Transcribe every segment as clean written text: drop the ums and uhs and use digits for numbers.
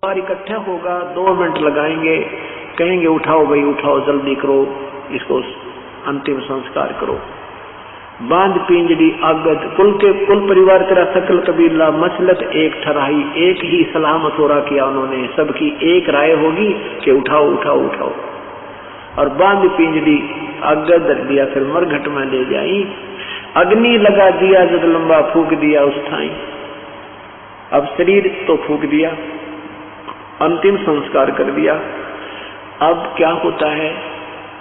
बार इकट्ठा होगा, 2 मिनट लगाएंगे, कहेंगे उठाओ भाई उठाओ, जल्दी करो, इसको अंतिम संस्कार करो। बांध पिंजड़ी आगत कुल परिवार तेरा सकल कबीला मसलत एक ठराई, एक ही सलाह मशोरा किया उन्होंने, सबकी एक राय होगी कि उठाओ उठाओ उठाओ। और बांध पिंजड़ी आगत धर दिया, फिर मरघट में ले जाई, अग्नि लगा दिया, जब लंबा फूक दिया उस ठाई। अब शरीर तो फूक दिया, अंतिम संस्कार कर दिया। अब क्या होता है,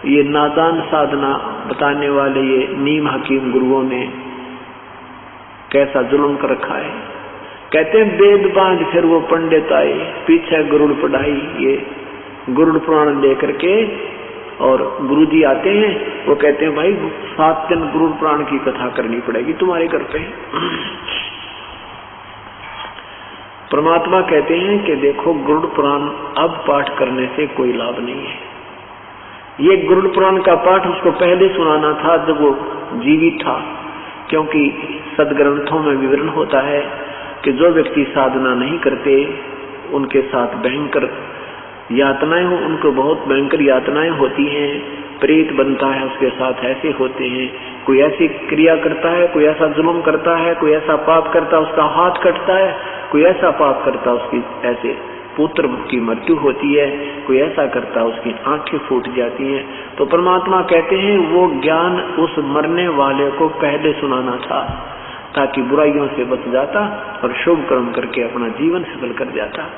ये नादान साधना बताने वाले ये नीम हकीम गुरुओं ने कैसा जुल्म कर रखा है। कहते हैं वेद बांध फिर वो पंडित आए, पीछे गरुड़ पढ़ाई, ये गरुड़ पुराण लेकर के, और गुरुजी आते हैं, वो कहते हैं भाई 7 दिन गरुड़ पुराण की कथा करनी पड़ेगी तुम्हारे घर पे। परमात्मा कहते हैं कि देखो गरुड़ पुराण अब पाठ करने से कोई लाभ नहीं है। ये गरुड़ पुराण का पाठ उसको पहले सुनाना था जब वो जीवित था, क्योंकि सदग्रंथों में विवरण होता है कि जो व्यक्ति साधना नहीं करते उनके साथ भयंकर यातनाएं हो, उनको बहुत भयंकर यातनाएं होती हैं, प्रेत बनता है उसके साथ, ऐसे होते हैं। कोई ऐसी क्रिया करता है, कोई ऐसा जुल्म करता है, कोई ऐसा पाप करता है उसका हाथ कटता है, कोई ऐसा पाप करता उसकी ऐसे पुत्र की मृत्यु होती है, कोई ऐसा करता उसकी आंखें फूट जाती हैं। तो परमात्मा कहते हैं वो ज्ञान उस मरने वाले को पहले सुनाना था, ताकि बुराइयों से बच जाता और शुभ कर्म करके अपना जीवन सफल कर जाता।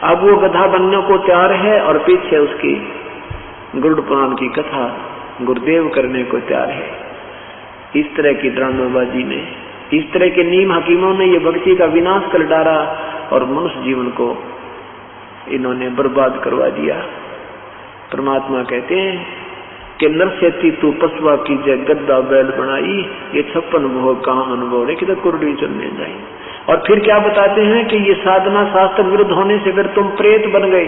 अब वो गधा बनने को तैयार है और पीछे उसकी गरुड़ पुराण की कथा गुरुदेव करने को तैयार है। इस तरह की ड्रामेबाजी ने, इस तरह के नीम हकीमों ने ये भक्ति का विनाश कर डाला और मनुष्य जीवन को इन्होंने बर्बाद करवा दिया। परमात्मा कहते हैं कि नरसेती तू पसवा कीजिए गद्दा बैल बनाई, ये 56 भोग काम अनुभव है कि तो कुर्डी चलने जाए। और फिर क्या बताते हैं कि ये साधना शास्त्र विरुद्ध होने से अगर तुम प्रेत बन गए,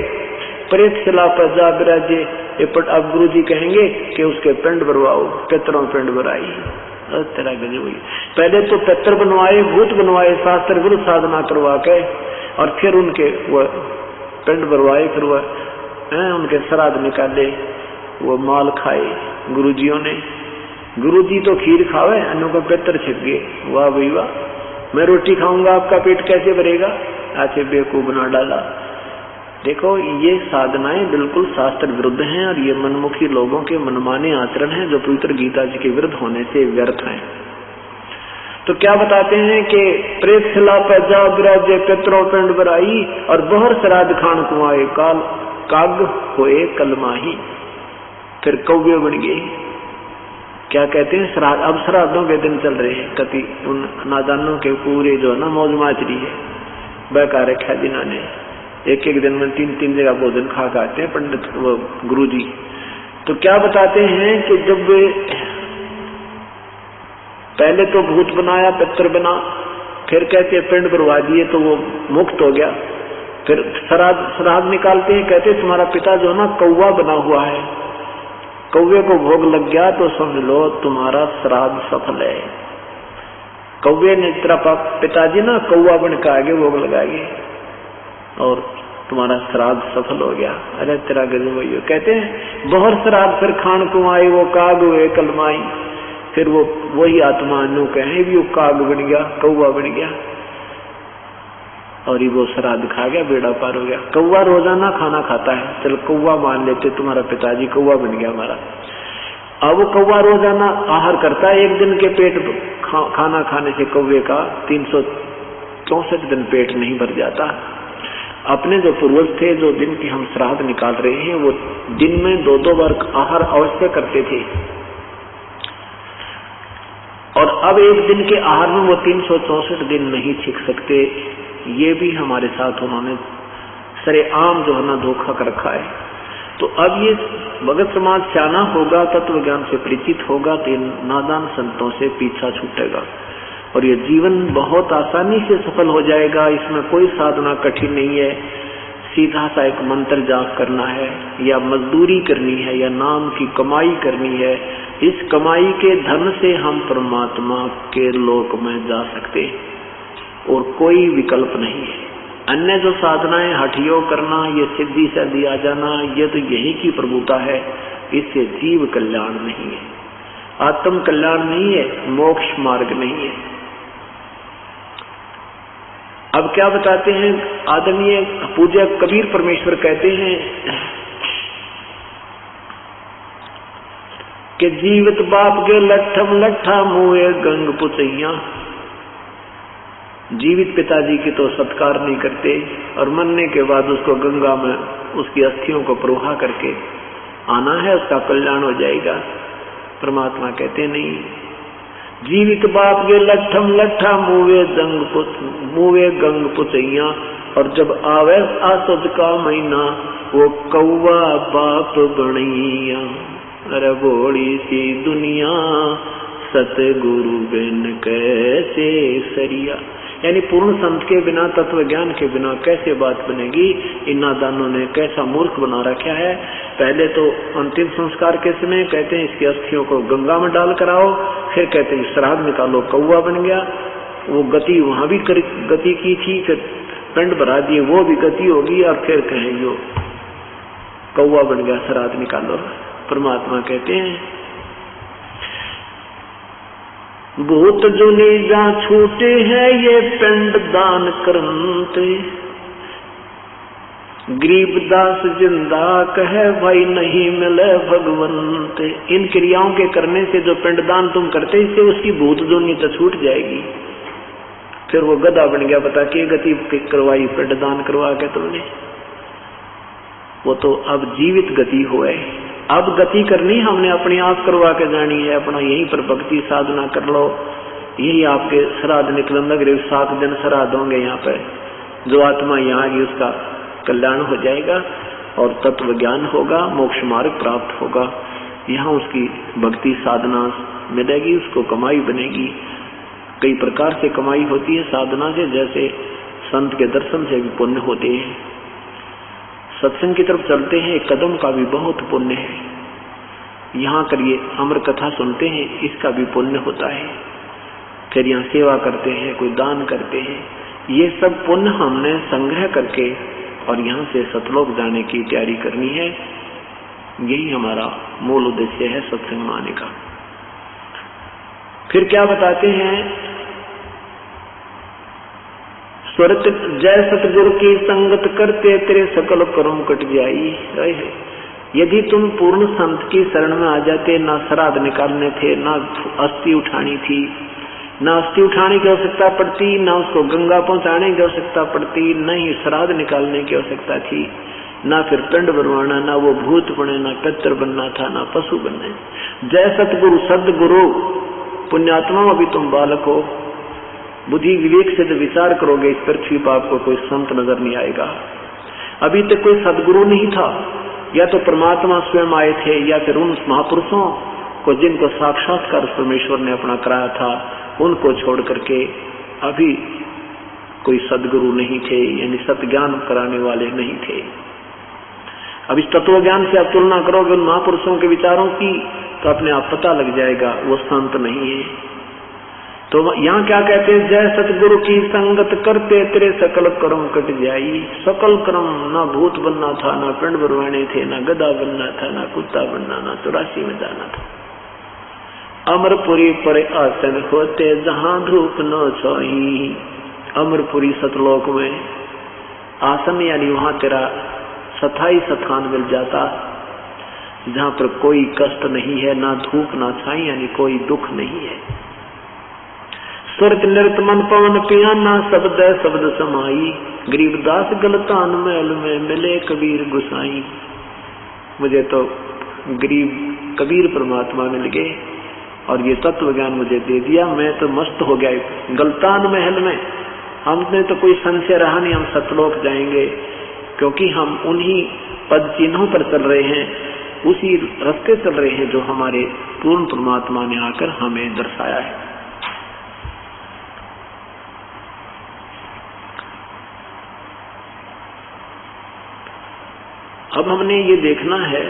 प्रेत शिला पर जा विराजे, अब गुरु जी कहेंगे कि उसके पिंड भरवाओ, पितरों पिंड भराई। तेरा गजब हुई, पहले तो पितर बनवाए, भूत बनवाए, शास्त्र विरुद्ध साधना करवा के, और फिर उनके वो पिंड भरवाए, फिर वह उनके श्राद्ध निकाले, वो माल खाए गुरुजियों ने। गुरुजी तो खीर खावे, अन्यों को पितर छिप गए। वाह भाई वाह, मैं रोटी खाऊंगा आपका पेट कैसे भरेगा, ऐसे बेवकूफ बना डाला। देखो ये साधनाएं बिल्कुल शास्त्र विरुद्ध हैं और ये मनमुखी लोगों के मनमाने आचरण हैं जो पवित्र गीता जी के विरुद्ध होने से व्यर्थ हैं। तो क्या बताते हैं कि प्रेत शिला पर जा विराजे पितरों पिंड भराई, और बहर श्राद्ध खान कुआए काल काग होए कलमाही। फिर कौवे बन गए। क्या कहते हैं श्राद्ध, अब श्राद्धों के दिन चल रहे हैं, कति उन नादानों के पूरे जो है ना मौज माचरी है, बहका रखा जिन्होंने, एक दिन में 3 जगह भोजन खा खाते हैं पंडित वो गुरु जी। तो क्या बताते हैं कि जब पहले तो भूत बनाया, पितर बना, फिर कहते पिंड भरवा दिए तो वो मुक्त हो गया। फिर श्राद्ध निकालते हैं, कहते तुम्हारा पिता जो है ना कौवा बना हुआ है, कौवे को भोग लग गया तो समझ लो तुम्हारा श्राद्ध सफल है। कौवे ने तेरा पिताजी ना कौवा बन के आगे भोग लगाएंगे और तुम्हारा श्राद्ध सफल हो गया। अरे तेरा गजब वही कहते हैं बहुत श्राद्ध फिर खान कुआई, वो काग हुए कलमाई। फिर वो वही आत्मा नु कहे भी वो काग बन गया, कौवा बन गया, और ये वो श्राद्ध खा गया, बेड़ा पार हो गया। कौवा रोजाना खाना खाता है, चल कौवा मान लेते तुम्हारा पिताजी कौवा बन गया हमारा। अब वो कौवा रोजाना आहार करता है, एक दिन के पेट खाना खाने से कौवे का 364 दिन पेट नहीं भर जाता। अपने जो पूर्वज थे, जो दिन की हम श्राद्ध निकाल रहे हैं, वो दिन में 2-2 बार आहार अवश्य करते थे, और अब एक दिन के आहार में वो 364 दिन नहीं छिक सकते। ये भी हमारे साथ उन्होंने सरेआम जो है ना धोखा कर रखा है। तो अब ये भगत समाज सियाना होगा, तत्व ज्ञान से परिचित होगा, तो नादान संतों से पीछा छूटेगा और ये जीवन बहुत आसानी से सफल हो जाएगा। इसमें कोई साधना कठिन नहीं है, सीधा सा एक मंत्र जाप करना है, या मजदूरी करनी है, या नाम की कमाई करनी है। इस कमाई के धन से हम परमात्मा के लोक में जा सकते हैं और कोई विकल्प नहीं है। अन्य जो साधनाएं हठयोग करना, ये सिद्धि से दिया जाना, ये तो यही की प्रभुता है, इससे जीव कल्याण नहीं है, आत्म कल्याण नहीं है, मोक्ष मार्ग नहीं है। अब क्या बताते हैं आदरणीय पूज्य कबीर परमेश्वर कहते हैं कि जीवित बाप के लट्ठम लट्ठा मुए गंग पुचैया। जीवित पिताजी की तो सत्कार नहीं करते और मरने के बाद उसको गंगा में उसकी अस्थियों को प्रवाह करके आना है, उसका कल्याण हो जाएगा। परमात्मा कहते नहीं, जीवित बाप के लट्ठम लट्ठा मुवे गंग पुचैया। और जब आवे आसुद का महीना वो कौवा बाप बनैया। अरे बोली सी दुनिया सतगुरु बिन कैसे सरिया। यानी पूर्ण संत के बिना, तत्व ज्ञान के बिना कैसे बात बनेगी। इन नादानों ने कैसा मूर्ख बना रखा है। पहले तो अंतिम संस्कार के समय कहते हैं इसकी अस्थियों को गंगा में डाल कर आओ, फिर कहते हैं श्राद्ध निकालो, कौवा बन गया। वो गति वहां भी गति की थी, फिर पिंड भरा दिए, वो भी गति होगी, और फिर कहेंगे कौवा बन गया, श्राद्ध निकालो। परमात्मा कहते हैं भूत जुनी जा छूटे हैं ये पिंड दान करते। गरीबदास जिंदा कहे भाई नहीं मिले भगवंत। इन क्रियाओं के करने से जो पिंडदान तुम करते, इससे उसकी भूत जुनी तो छूट जाएगी। फिर वो गधा बन गया, बता के गति करवाई पिंडदान करवा के तुमने। वो तो अब जीवित गति हुए। अब गति करनी हमने अपनी आप करवा के जानी है। अपना यहीं पर भक्ति साधना कर लो, यही आपके श्राद्ध निकलन लग रहे। 7 दिन श्राद्ध होंगे यहाँ पर। जो आत्मा यहाँ आगी उसका कल्याण हो जाएगा और तत्व ज्ञान होगा, मोक्ष मार्ग प्राप्त होगा। यहाँ उसकी भक्ति साधना मिलेगी, उसको कमाई बनेगी। कई प्रकार से कमाई होती है साधना से, जैसे संत के दर्शन से भी पुण्य होते हैं। सत्संग की तरफ चलते हैं, एक कदम का भी बहुत पुण्य है। यहाँ करिए अमर कथा सुनते हैं, इसका भी पुण्य होता है। फिर यहाँ सेवा करते हैं, कोई दान करते हैं, ये सब पुण्य हमने संग्रह करके और यहाँ से सतलोक जाने की तैयारी करनी है। यही हमारा मूल उद्देश्य है सत्संग में आने का। फिर क्या बताते हैं, स्वरत जय सतगुरु की संगत करते तेरे सकल कर्म कट जाई। यदि तुम पूर्ण संत की शरण में आ जाते, ना श्राद्ध निकालने थे, ना अस्थि उठानी थी, ना अस्थि उठाने की आवश्यकता पड़ती, ना उसको गंगा पहुंचाने की आवश्यकता पड़ती, न ही श्राद्ध निकालने की आवश्यकता थी, ना फिर पिंड बनवाना, ना वो भूत बने, ना पितर बनना था, ना पशु बनने। जय सतगुरु सदगुरु। पुण्यात्मा अभी तुम बालक हो, बुद्धि विवेक से जो विचार करोगे इस पृथ्वी पर आपको कोई संत नजर नहीं आएगा। अभी तक कोई सदगुरु नहीं था, या तो परमात्मा स्वयं आए थे, या फिर उन महापुरुषों को जिनको साक्षात्कार परमेश्वर ने अपना कराया था, उनको छोड़ करके अभी कोई सदगुरु नहीं थे, यानी सत्य ज्ञान कराने वाले नहीं थे। अब इस तत्व ज्ञान से आप तुलना करोगे उन महापुरुषों के विचारों की, तो अपने आप पता लग जाएगा वो संत नहीं है। तो यहाँ क्या कहते हैं, जय सतगुरु की संगत करते तेरे सकल कर्म कट जाई। सकल कर्म, ना भूत बनना था, ना पिंड भरवाने थे, ना गधा बनना था, ना कुत्ता बनना, ना 84 में जाना था। अमरपुरी पर आसन होते जहाँ धूप न छाई। अमरपुरी सतलोक में आसन, यानी वहां तेरा स्थायी स्थान मिल जाता, जहाँ पर कोई कष्ट नहीं है, ना धूप ना छाई, यानी कोई दुख नहीं है। सुरत नृत मन पवन पियाना, शब्द शब्द समाई। गरीबदास गलतान महल में मिले कबीर गुसाई। मुझे तो गरीब कबीर परमात्मा मिल गए और ये तत्व ज्ञान मुझे दे दिया, मैं तो मस्त हो गया गलतान महल में। हमने तो कोई संशय रहा नहीं, हम सतलोक जाएंगे, क्योंकि हम उन्हीं पद चिन्हों पर चल रहे हैं, उसी रास्ते चल रहे हैं जो हमारे पूर्ण परमात्मा ने आकर हमें दर्शाया है। अब हमने ये देखना है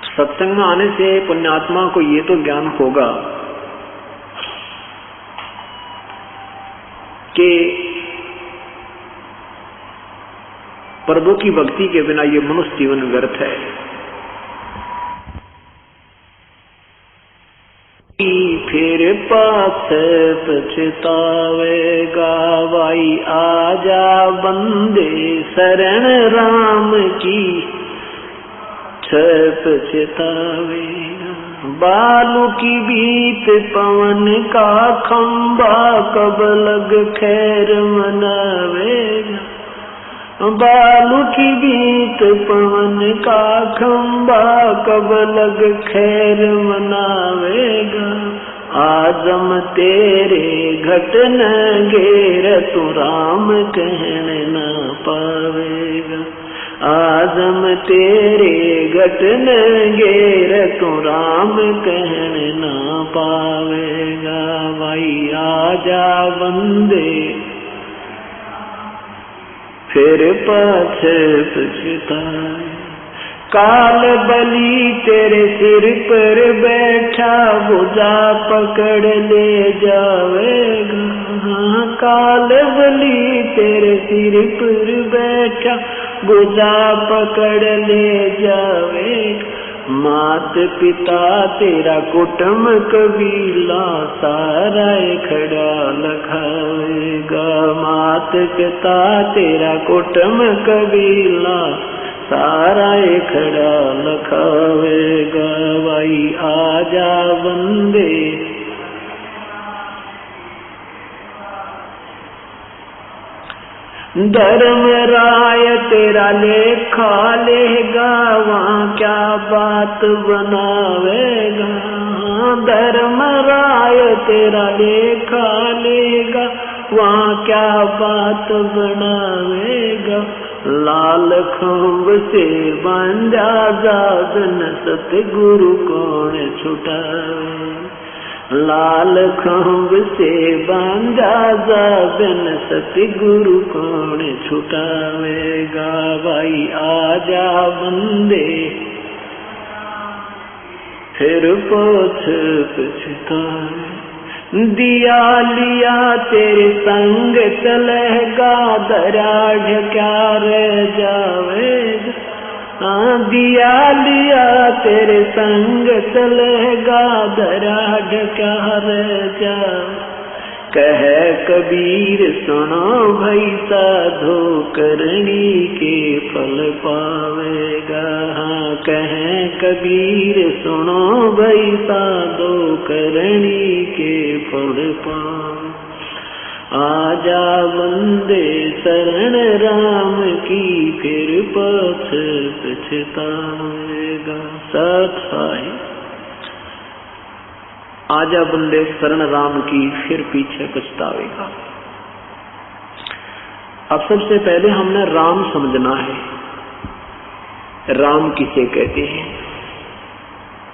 सत्संग में आने से पुण्यात्मा को ये तो ज्ञान होगा कि प्रभु की भक्ति के बिना ये मनुष्य जीवन व्यर्थ है। फिर पाछ पछतावेगा भाई आजा बंदे शरण राम की पछतावेगा। बालू की बीत पवन का खंबा कब लग खैर मनावेगा। बालू की बीत पवन का खंबा कब लग खैर मनावेगा। आजम तेरे घट न घेर तू राम कहने न पावेगा। आजम तेरे घट न घेर तू राम कहने न पावेगा। भाई आजा बंदे फिर पाछ पछताए। काल बलि तेरे सिर पर बैठा भुजा पकड़ ले जावेगा। काल बलि तेरे सिर पर बैठा भुजा पकड़ ले जावेगा। मात पिता तेरा कुटुंब कबीला सारा खड़ा लखावेगा। मात पिता तेरा कुटुंब कबीला सारा खड़ा लखावेगा। भाई आजा बंदे धर्म राय तेरा लेखा लेगा वहाँ क्या बात बनावेगा। धर्म राय तेरा लेखा लेगा वहाँ क्या बात बनावेगा। लाल खंभ से बांधा जादन सतगुरु कौन छुटावे। लाल खंभ से बांधा जादन सतगुरु कौन छुटावेगा। भाई आजा बंदे फिर पाछ पछताए। दिया लिया तेरे संग चलेगा दराढ़ क्या रह जावेगा। दिया लिया तेरे संग चलेगा दराढ़ क्या रह जावे। कह कबीर सुनो भाई साधो करनी के फल पावेगा। कह कबीर सुनो भाई साधो करनी के फल पावे। आजा बंदे शरण राम की फिर पाछ पछतावेगा। सत्साई आजा बंदे शरण राम की फिर पीछे पछतावेगा। अब सबसे पहले हमने राम समझना है। राम किसे कहते हैं,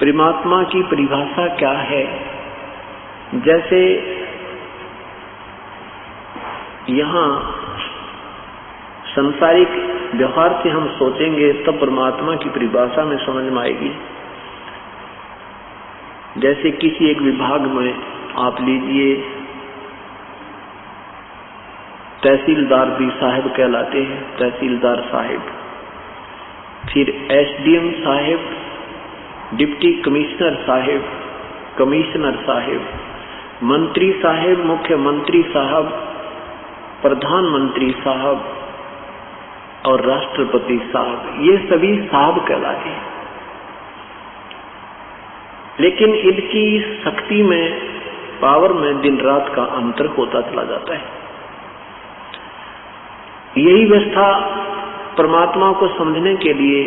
परमात्मा की परिभाषा क्या है। जैसे यहाँ संसारिक व्यवहार से हम सोचेंगे तब परमात्मा की परिभाषा में समझ में आएगी। जैसे किसी एक विभाग में आप लीजिए तहसीलदार भी साहब कहलाते हैं, तहसीलदार साहब। फिर एसडीएम साहब, डिप्टी कमिश्नर साहब, कमिश्नर साहब, मंत्री साहब, मुख्यमंत्री साहब, प्रधानमंत्री साहब और राष्ट्रपति साहब। ये सभी साहब कहलाते हैं। लेकिन इनकी शक्ति में, पावर में दिन रात का अंतर होता चला जाता है। यही व्यवस्था परमात्मा को समझने के लिए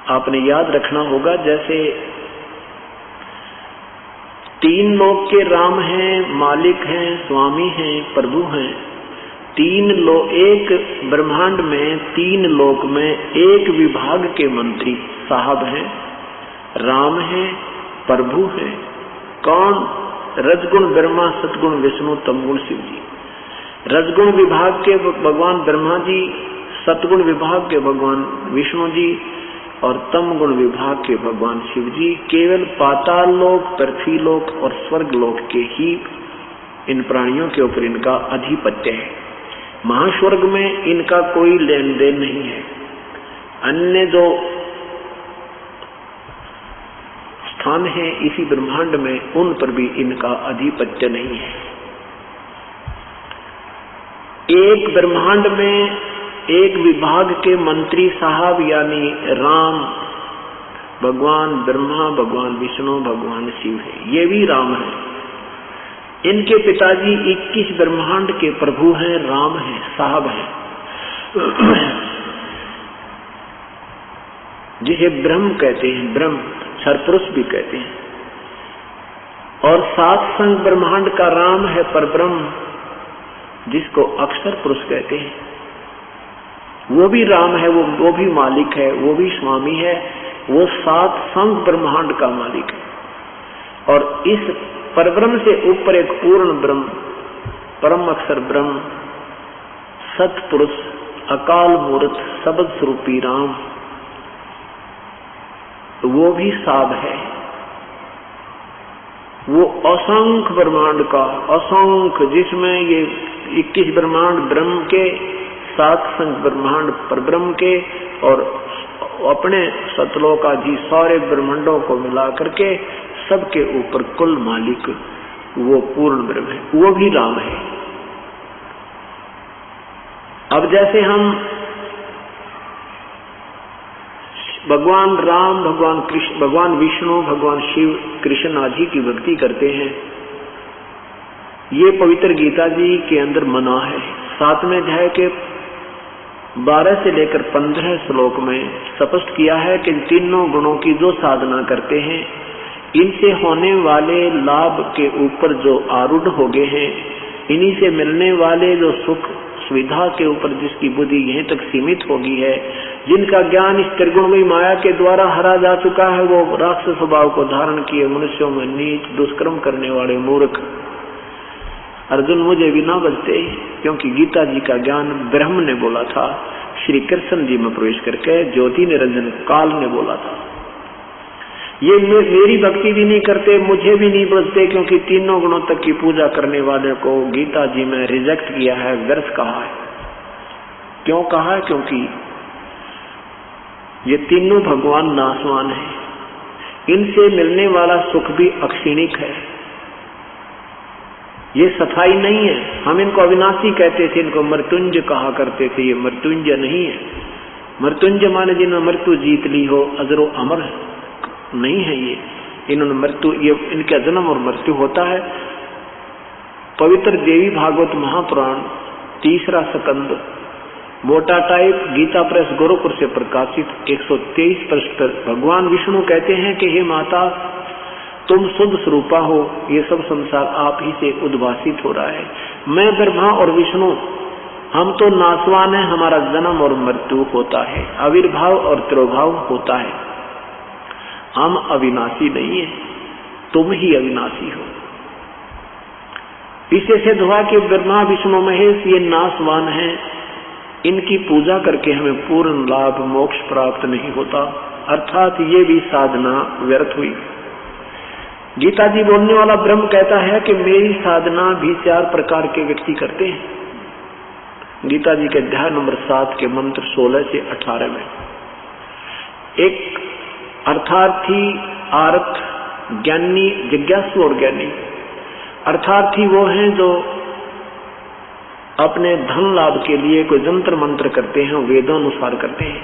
आपने याद रखना होगा। जैसे तीन लोक के राम हैं, मालिक हैं, स्वामी हैं, प्रभु हैं। एक ब्रह्मांड में तीन लोक में एक विभाग के मंत्री साहब हैं, राम है, प्रभु है। कौन? रजगुण ब्रह्मा, सतगुण विष्णु, तमगुण शिव जी। रजगुण विभाग के भगवान ब्रह्मा जी, सतगुण विभाग के भगवान विष्णु जी और तमगुण विभाग के भगवान शिव जी। केवल पाताल लोक, पृथ्वी लोक और स्वर्ग लोक के ही इन प्राणियों के ऊपर इनका अधिपत्य है। महास्वर्ग में इनका कोई लेन देन नहीं है। अन्य जो स्थान है इसी ब्रह्मांड में, उन पर भी इनका अधिपत्य नहीं है। एक ब्रह्मांड में एक विभाग के मंत्री साहब यानी राम, भगवान ब्रह्मा, भगवान विष्णु, भगवान शिव है, ये भी राम है। इनके पिताजी 21 ब्रह्मांड के प्रभु हैं, राम हैं, साहब हैं, जिसे ब्रह्म कहते हैं, ब्रह्म सरपुरुष भी कहते हैं। और सात संग ब्रह्मांड का राम है परब्रह्म, जिसको अक्षर पुरुष कहते हैं। वो भी राम है, वो भी मालिक है, वो भी स्वामी है, वो सात संग ब्रह्मांड का मालिक है। और इस परब्रह्म से ऊपर एक पूर्ण ब्रह्म, परम अक्षर ब्रह्म, सतपुरुष, अकाल मूर्त, शब्द स्वरूपी राम, वो भी साब है। वो असंख्य ब्रह्मांड का, असंख्य, जिसमें ये 21 ब्रह्मांड ब्रह्म के, 7 संख्य ब्रह्मांड परब्रह्म के, और अपने सतलोकाधीश सारे ब्रह्मांडों को मिला करके सबके ऊपर कुल मालिक वो पूर्ण ब्रह्म है, वो भी राम है। अब जैसे हम भगवान राम, भगवान कृष्ण, भगवान विष्णु, भगवान शिव, कृष्ण आदि की भक्ति करते हैं, ये पवित्र गीता जी के अंदर मना है। 7वें अध्याय के 12 से लेकर 15 श्लोक में स्पष्ट किया है कि तीनों गुणों की जो साधना करते हैं, इनसे होने वाले लाभ के ऊपर जो आरूढ़ हो गए हैं, इन्हीं से मिलने वाले जो सुख सुविधा के ऊपर जिसकी बुद्धि यहीं तक सीमित हो गई है, जिनका ज्ञान इस त्रिगुणमयी माया के द्वारा हरा जा चुका है, वो राक्षस स्वभाव को धारण किए मनुष्यों में नीच दुष्कर्म करने वाले मूर्ख अर्जुन मुझे भी ना बचते, क्योंकि गीता जी का ज्ञान ब्रह्म ने बोला था, श्री कृष्ण जी में प्रवेश करके ज्योति निरंजन काल ने बोला था। ये मेरी भक्ति भी नहीं करते, मुझे भी नहीं बचते, क्योंकि तीनों गुणों तक की पूजा करने वाले को गीता जी में रिजेक्ट किया है, व्यर्थ कहा है। क्यों कहा है? क्योंकि ये तीनों भगवान नाशवान है, इनसे मिलने वाला सुख भी अक्षीणिक है, ये सफाई नहीं है। हम इनको अविनाशी कहते थे, इनको मृत्युंजय कहा करते थे, ये मृत्युंजय नहीं है। मृत्युंजय माने जिन्होंने मृत्यु जीत ली हो, अजरो अमर नहीं है ये, इन्होंने मृत्यु, ये इनका जन्म और मृत्यु होता है। पवित्र देवी भागवत महापुराण 3रा स्कंद मोटा टाइप गीता प्रेस गोरखपुर से प्रकाशित 123 पृष्ठ पर भगवान विष्णु कहते हैं कि हे माता, तुम शुद्ध स्वरूपा हो, ये सब संसार आप ही से उद्भासित हो रहा है। मैं ब्रह्मा और विष्णु, हम तो नाशवान है, हमारा जन्म और मृत्यु होता है, आविर्भाव और तिरोभाव होता है, हम अविनाशी नहीं है, तुम ही अविनाशी हो। इससे सिद्ध हुआ कि ब्रह्मा विष्णु महेश ये नाशवान है, इनकी पूजा करके हमें पूर्ण लाभ मोक्ष प्राप्त नहीं होता, अर्थात ये भी साधना व्यर्थ हुई। गीता जी बोलने वाला ब्रह्म कहता है कि मेरी साधना भी 4 प्रकार के व्यक्ति करते हैं। गीता जी के अध्याय नंबर 7 के मंत्र 16 से 18 में एक अर्थार्थी, आर्थ, ज्ञानी, जिज्ञासु और ज्ञानी। अर्थार्थी वो हैं जो अपने धन लाभ के लिए कोई जंत्र मंत्र करते हैं, वेदों अनुसार करते हैं।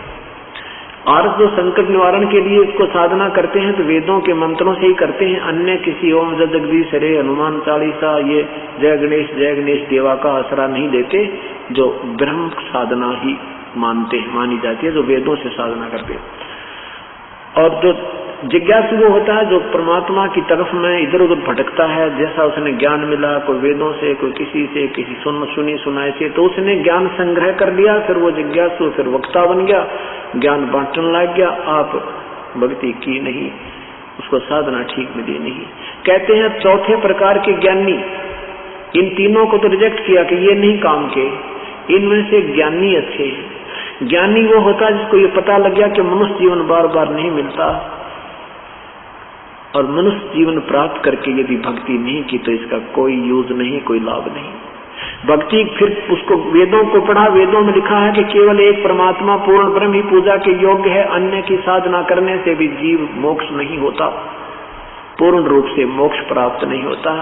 आर्थ जो संकट निवारण के लिए इसको साधना करते हैं तो वेदों के मंत्रों से ही करते हैं, अन्य किसी ओम जगदीश हरे, हनुमान चालीसा, ये जय गणेश देवा का आसरा नहीं देते, जो ब्रह्म साधना ही मानी जाती है, जो वेदों से साधना करते हैं। और जो जिज्ञासु वो होता है जो परमात्मा की तरफ में इधर उधर भटकता है, जैसा उसने ज्ञान मिला, कोई वेदों से, कोई किसी से, किसी सुनी सुनाए से, तो उसने ज्ञान संग्रह कर लिया, फिर वो जिज्ञासु फिर वक्ता बन गया, ज्ञान बांटने लग गया, आप भक्ति की नहीं, उसको साधना ठीक मिली नहीं। कहते हैं चौथे प्रकार के ज्ञानी, इन तीनों को तो रिजेक्ट किया कि ये नहीं काम के, इनमें से ज्ञानी अच्छे हैं। ज्ञानी वो होता है जिसको ये पता लग गया कि मनुष्य जीवन बार बार नहीं मिलता, और मनुष्य जीवन प्राप्त करके यदि भक्ति नहीं की तो इसका कोई यूज नहीं, कोई लाभ नहीं। भक्ति फिर उसको वेदों को पढ़ा, वेदों में लिखा है कि केवल एक परमात्मा पूर्ण ब्रह्म ही पूजा के योग्य है, अन्य की साधना करने से भी जीव मोक्ष नहीं होता, पूर्ण रूप से मोक्ष प्राप्त नहीं होता।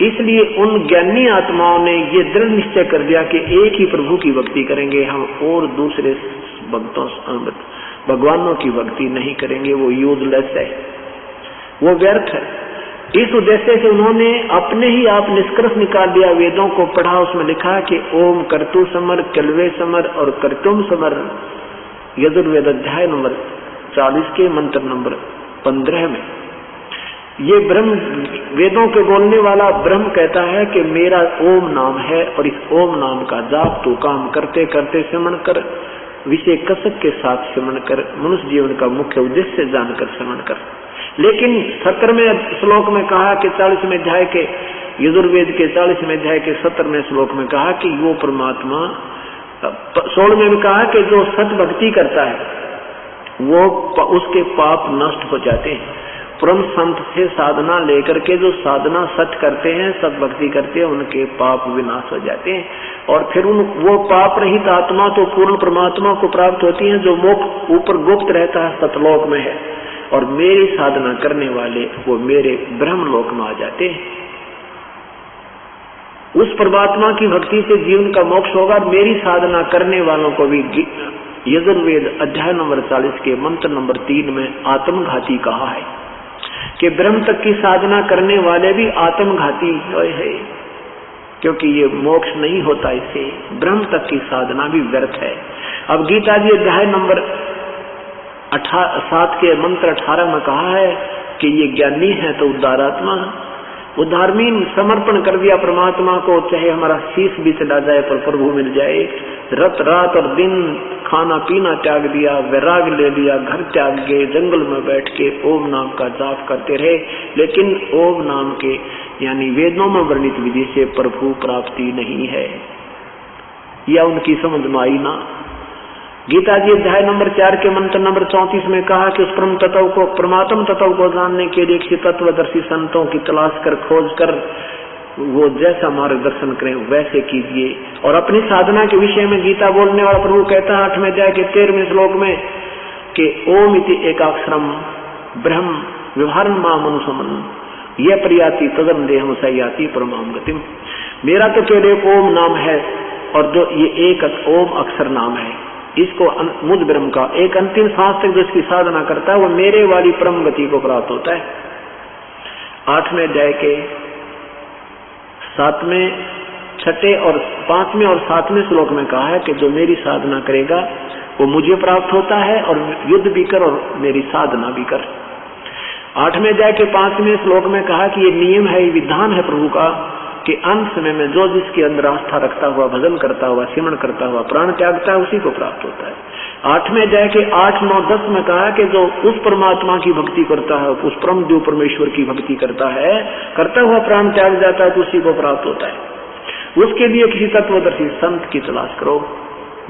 इसलिए उन ज्ञानी आत्माओं ने ये दृढ़ निश्चय कर दिया कि एक ही प्रभु की भक्ति करेंगे हम, और दूसरे भक्तों भगवानों की भक्ति नहीं करेंगे, वो यूजलेस है, वो व्यर्थ है। इस उद्देश्य से उन्होंने अपने ही आप निष्कर्ष निकाल दिया, वेदों को पढ़ा, उसमें लिखा कि ओम कर्तु समर, कल्वे समर और कर्तुम समर, यजुर्वेद अध्याय नंबर 40 के मंत्र नंबर 15 में ये ब्रह्म, वेदों के बोलने वाला ब्रह्म कहता है कि मेरा ओम नाम है और इस ओम नाम का जाप तू काम करते करते सिमरण कर, विषय कसक के साथ सिमरण कर, मनुष्य जीवन का मुख्य उद्देश्य जानकर सिमरण कर। लेकिन 17वें श्लोक में कहा कि 40वें अध्याय के यजुर्वेद के 40वें अध्याय के 17वें श्लोक में कहा कि वो परमात्मा, 16वें में कहा कि जो सत भक्ति करता है वो उसके पाप नष्ट हो जाते हैं। परम संत से साधना लेकर के जो साधना सच करते हैं, सत भक्ति करते हैं, उनके पाप विनाश हो जाते हैं और फिर वो पाप रहित आत्मा तो पूर्ण परमात्मा को प्राप्त होती है, जो मोक्ष ऊपर गुप्त रहता है, सतलोक में है, और मेरी साधना करने वाले वो मेरे ब्रह्मलोक में आ जाते हैं। उस परमात्मा की भक्ति से जीवन का मोक्ष होगा। मेरी साधना करने वालों को भी यजुर्वेद अध्याय नंबर 40 के मंत्र नंबर 3 में आत्मघाती कहा है कि ब्रह्म तक की साधना करने वाले भी आत्मघाती है, क्योंकि ये मोक्ष नहीं होता, इससे ब्रह्म तक की साधना भी व्यर्थ है। अब गीता जी अध्याय नंबर 7 के मंत्र 18 में कहा है कि ये ज्ञानी है तो उद्धारात्मा, उद्धारमीन समर्पण कर दिया परमात्मा को, चाहे हमारा शीश भी चला जाए पर प्रभु मिल जाए। रात और दिन खाना पीना त्याग दिया, वैराग ले लिया, घर त्याग गए, जंगल में बैठ के ओम नाम का जाप करते रहे, लेकिन ओम नाम के यानी वेदों में वर्णित विधि से प्रभु प्राप्ति नहीं है, या उनकी समझ में आई ना। गीता जी अध्याय नंबर 4 के मंत्र नंबर 34 में कहा कि उस परम तत्व को, परमात्म तत्व को जानने के लिए किसी तत्वदर्शी संतों की तलाश कर, खोज कर वो जैसा मार्गदर्शन करें वैसे कीजिए। और अपनी साधना के विषय में गीता बोलने वाला प्रभु कहता है 8वें अध्याय के 13वें श्लोक में कि ओम इति एकाक्षरम ब्रह्म व्यवहारं मां मनुसमन यह प्रयाति तदम देहम सयाति परमाम गतिम। मेरा तो केवल एक ओम नाम है, और जो ये एक ओम अक्षर नाम है, इसको मुझ ब्रह्म का एक अंतिम सांस तक जो इसकी साधना करता है वो मेरे वाली परम गति को प्राप्त होता है। 8वें अध्याय के 7वें, 6ठे और 5वें और 7वें श्लोक में कहा है कि जो मेरी साधना करेगा वो मुझे प्राप्त होता है, और युद्ध भी कर और मेरी साधना भी कर। 8वें अध्याय के 5वें श्लोक में कहा कि ये नियम है, ये विधान है प्रभु का कि अंत समय में जो जिसके अंदर आस्था रखता हुआ, भजन करता हुआ, सिमरण करता हुआ प्राण त्यागता है उसी को प्राप्त होता है। 8वें अध्याय के 8, 9, 10 में कहा कि जो उस परमात्मा की भक्ति करता है, उस परम देव परमेश्वर की भक्ति करता है, करता हुआ प्राण त्याग जाता है तो उसी को प्राप्त होता है। उसके लिए किसी तत्वदर्शी संत की तलाश करो।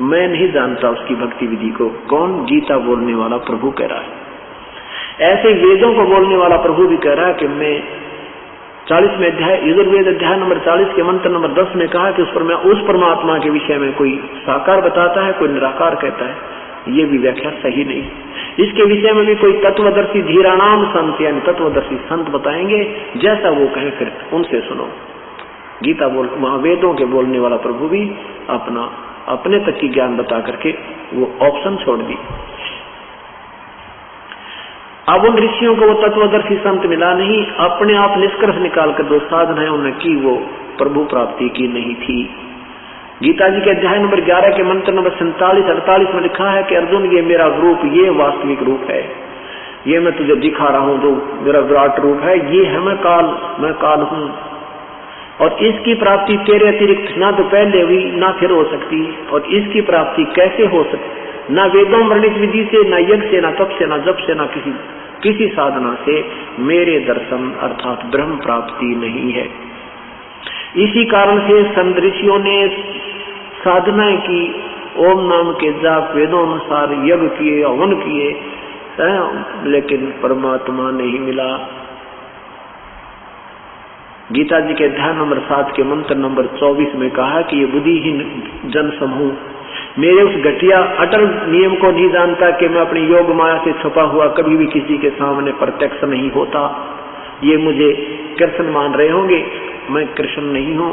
मैं नहीं जानता उसकी भक्ति विधि को। कौन? गीता बोलने वाला प्रभु कह रहा है। ऐसे वेदों को बोलने वाला प्रभु भी कह रहा है कि मैं 40वें अध्याय यजुर्वेद अध्याय नंबर 40 के मंत्र नंबर 10 में कहा कि उस परमात्मा के विषय में कोई साकार बताता है, कोई निराकार कहता है। ये भी व्याख्या सही नहीं। इसके विषय में भी कोई तत्वदर्शी धीराणाम संत यानी तत्वदर्शी संत बताएंगे, जैसा वो कहें फिर उनसे सुनो। गीता बोल वहां वेदों के बोलने वाला प्रभु भी अपने तक की ज्ञान बता करके वो ऑप्शन छोड़ दी। अब उन ऋषियों को वो तत्वदर्शी संत मिला नहीं, अपने आप निष्कर्ष निकाल कर जो साधनाएं उन्होंने की वो प्रभु प्राप्ति की नहीं थी। गीता जी के अध्याय नंबर 11 के मंत्र नंबर 47, 48 में लिखा है कि अर्जुन ये मेरा रूप, ये वास्तविक रूप है, ये मैं तुझे दिखा रहा हूं, जो मेरा विराट रूप है, ये है मैं काल हूं, और इसकी प्राप्ति तेरे अतिरिक्त ना तो पहले हुई ना फिर हो सकती, और इसकी प्राप्ति कैसे हो सकती? ना वेदों वर्णित विधि से, ना यज्ञ से, ना तप से, ना जप से, ना किसी साधना से मेरे दर्शन अर्थात ब्रह्म प्राप्ति नहीं है। इसी कारण से संत ऋषियों ने साधनाएं की, ओम नाम के जाप वेदों अनुसार यज्ञ किए, हवन किए, लेकिन परमात्मा नहीं मिला। गीता जी के अध्याय नंबर 7 के मंत्र नंबर 24 में कहा कि ये बुद्धिहीन जन समूह मेरे उस घटिया अटल नियम को नहीं जानता कि मैं अपनी योग माया से छुपा हुआ कभी भी किसी के सामने प्रत्यक्ष नहीं होता। ये मुझे कृष्ण मान रहे होंगे, मैं कृष्ण नहीं हूँ,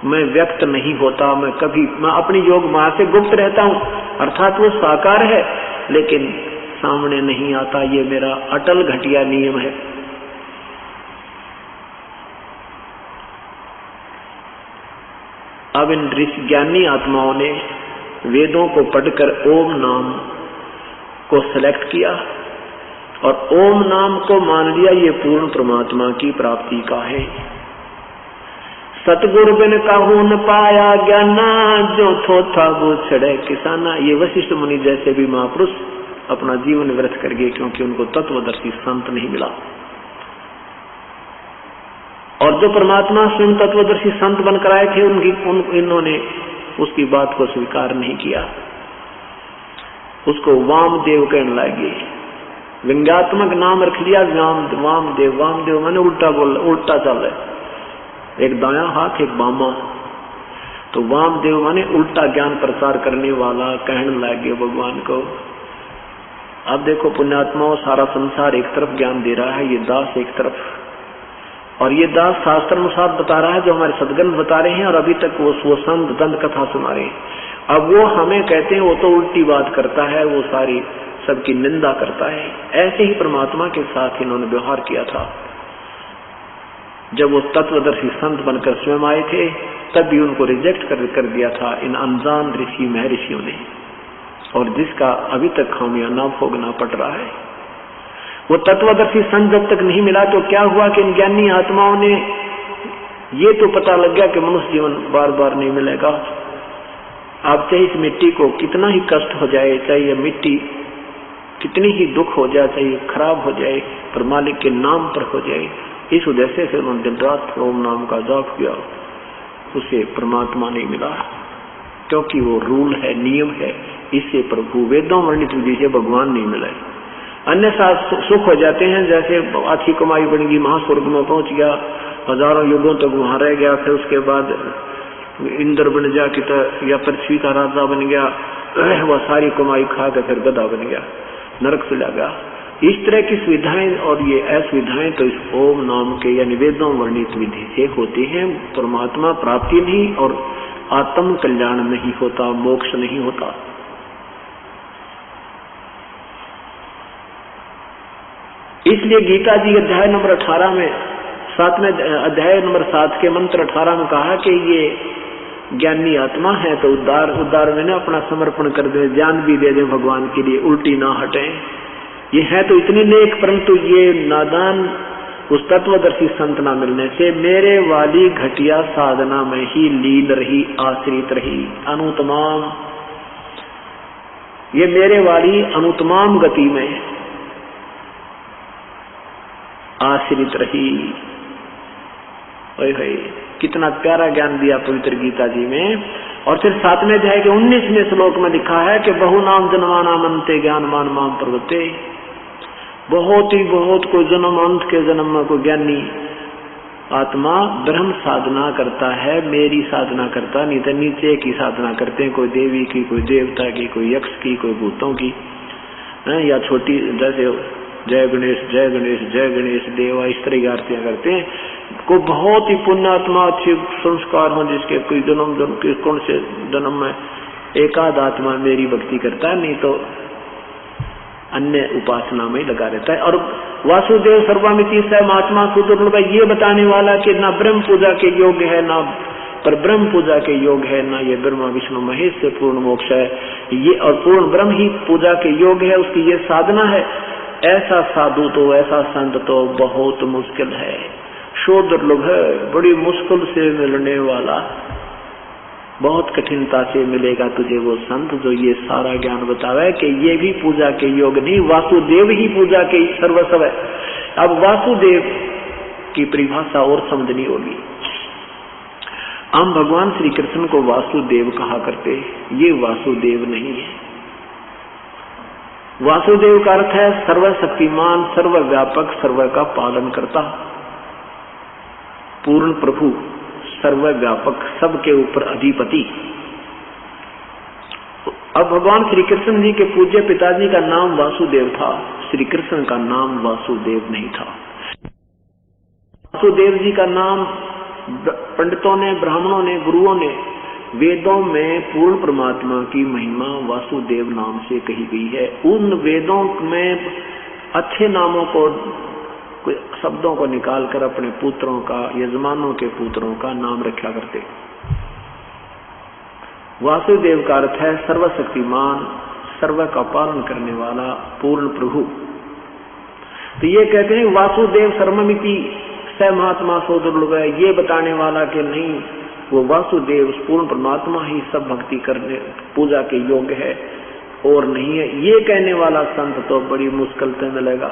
मैं व्यक्त नहीं होता, मैं अपनी योग माया से गुप्त रहता हूँ, अर्थात वो साकार है लेकिन सामने नहीं आता। ये मेरा अटल घटिया नियम है। अब इन ऋषि ज्ञानी आत्माओं ने वेदों को पढ़कर ओम नाम को सिलेक्ट किया और ओम नाम को मान लिया ये पूर्ण परमात्मा की प्राप्ति का है। सतगुरु बिन काहू न पाया ज्ञाना, जो थोथा वो छड़े किसाना। ये वशिष्ठ मुनि जैसे भी महापुरुष अपना जीवन व्यर्थ कर गए क्योंकि उनको तत्वदर्शी संत नहीं मिला। और जो परमात्मा स्वयं तत्वदर्शी संत बनकर आए थे इन्होंने उसकी बात को स्वीकार नहीं किया, उसको वामदेव कहने लगे। व्यंग्यात्मक नाम रख लिया वामदेव। वामदेव मैंने उल्टा चल रहा है, एक दायां हाथ एक बामा, तो वामदेव माने उल्टा ज्ञान प्रचार करने वाला कहने लगे भगवान को। अब देखो पुण्यात्माओं, सारा संसार एक तरफ ज्ञान दे रहा है, ये दास एक तरफ, और ये दास शास्त्र अनुसार बता रहा है जो हमारे सदगुरु बता रहे हैं, और अभी तक वो संत दंत कथा सुना रहे हैं। अब वो हमें कहते हैं वो तो उल्टी बात करता है, वो सारी सबकी निंदा करता है। ऐसे ही परमात्मा के साथ इन्होंने व्यवहार किया था। जब वो तत्वदर्शी संत बनकर स्वयं आए थे तब भी उनको रिजेक्ट कर दिया था इन अनजान ऋषि महर्षियों ने, और जिसका अभी तक खामियां भोगना पड़ रहा है। वो तत्वदर्शी संत जब तक नहीं मिला तो क्या हुआ कि इन ज्ञानी आत्माओं ने ये तो पता लग गया कि मनुष्य जीवन बार बार नहीं मिलेगा। आप चाहे इस मिट्टी को कितना ही कष्ट हो जाए, चाहे ये मिट्टी कितनी ही दुख हो जाए, चाहे खराब हो जाए, पर मालिक के नाम पर हो जाए। इस उद्देश्य से उन्होंने दिन रात ओम नाम का जाप किया, उसे परमात्मा नहीं मिला क्योंकि वो रूल है, नियम है। इससे प्रभु वेदों वर्णित विधि से भगवान नहीं मिले। अन्य सुख हो जाते हैं, जैसे अच्छी कमाई बन गई, महास्वर्ग में पहुंच गया, हजारों युगों तक वहां रह गया, फिर उसके बाद इंद्र बन जा कि या पृथ्वी का राजा बन गया, वह सारी कमाई खा कर फिर गधा बन गया, नरक चला गया। इस तरह की सुविधाएं और ये असुविधाएं तो इस ओम नाम के या वेदों वर्णित विधि से होती हैं। परमात्मा प्राप्ति नहीं और आत्म कल्याण नहीं होता, मोक्ष नहीं होता। इसलिए गीता जी अध्याय नंबर 18 में 7वें अध्याय नंबर 7 के मंत्र 18 में कहा कि ये ज्ञानी आत्मा है तो उद्धार में अपना समर्पण कर दे, जान भी दे दे भगवान के लिए, उल्टी ना हटे। ये है तो इतनी नेक, परंतु ये नादान उस तत्वदर्शी संत ना मिलने से मेरे वाली घटिया साधना में ही लीन रही, आश्रित रही। अनुतमाम, ये मेरे वाली अनुतमाम गति में आश्रित रही। कितना प्यारा ज्ञान दिया पवित्र गीता जी में। और फिर 7वें अध्याय के 19वें श्लोक में लिखा है कि बहु नाम जन्माना मनते ज्ञान मान माम प्रवृत्ते। बहुत ही बहुत कोई जन्म, अंत के जन्म में कोई ज्ञानी आत्मा ब्रह्म साधना करता है, मेरी साधना करता नहीं तो नीचे की साधना करते हैं, कोई देवी की, कोई देवता की, कोई यक्ष की, कोई भूतों की, या छोटी जैसे जय गणेश जय गणेश जय गणेश देवा, इस तरह की आरतियां करते हैं। को बहुत ही पुण्यात्मा अच्छे संस्कार हो जिसके कोई जन्म कौन से जन्म में एकाध आत्मा मेरी भक्ति करता है, नहीं तो अन्य उपासना में लगा रहता है। और वासुदेव सर्वामिति स महात्मा सुदुर्लभ, ये बताने वाला कि ना ब्रह्म पूजा के योग्य है, ना पर ब्रह्म पूजा के योग्य है, ना ये ब्रह्मा विष्णु महेश से पूर्ण मोक्ष है, ये और पूर्ण ब्रह्म ही पूजा के योग्य है, उसकी ये साधना है। ऐसा साधु तो, ऐसा संत तो बहुत मुश्किल है, शो दुर्लभ है, बड़ी मुश्किल से मिलने वाला, बहुत कठिनता से मिलेगा तुझे वो संत जो ये सारा ज्ञान बतावे कि ये भी पूजा के योग नहीं, वासुदेव ही पूजा के सर्वस्व है। अब वासुदेव की परिभाषा और समझनी होगी। हम भगवान श्री कृष्ण को वासुदेव कहा करते, ये वासुदेव नहीं है। वासुदेव का अर्थ है सर्वशक्तिमान, सर्वव्यापक, सर्व का पालन करता। पूर्ण प्रभु, सर्वव्यापक, सबके ऊपर अधिपति। अब भगवान श्री कृष्ण जी के पूज्य पिताजी का नाम वासुदेव था, श्री कृष्ण का नाम वासुदेव नहीं था। वासुदेव जी का नाम पंडितों ने, ब्राह्मणों ने, गुरुओं ने वेदों में पूर्ण परमात्मा की महिमा वासुदेव नाम से कही गई है। उन वेदों में अच्छे नामों को, शब्दों को निकालकर अपने पुत्रों का, यजमानों के पुत्रों का नाम रखा करते। वासुदेव का अर्थ है सर्वशक्तिमान, सर्व का पालन करने वाला पूर्ण प्रभु। तो ये कहते हैं वासुदेव सर्वमिति स महात्मा सो दुर्लभ, ये बताने वाला कि नहीं, वो वासुदेव पूर्ण परमात्मा ही सब भक्ति करने, पूजा के योग्य है और नहीं है, ये कहने वाला संत तो बड़ी मुश्किल से मिलेगा।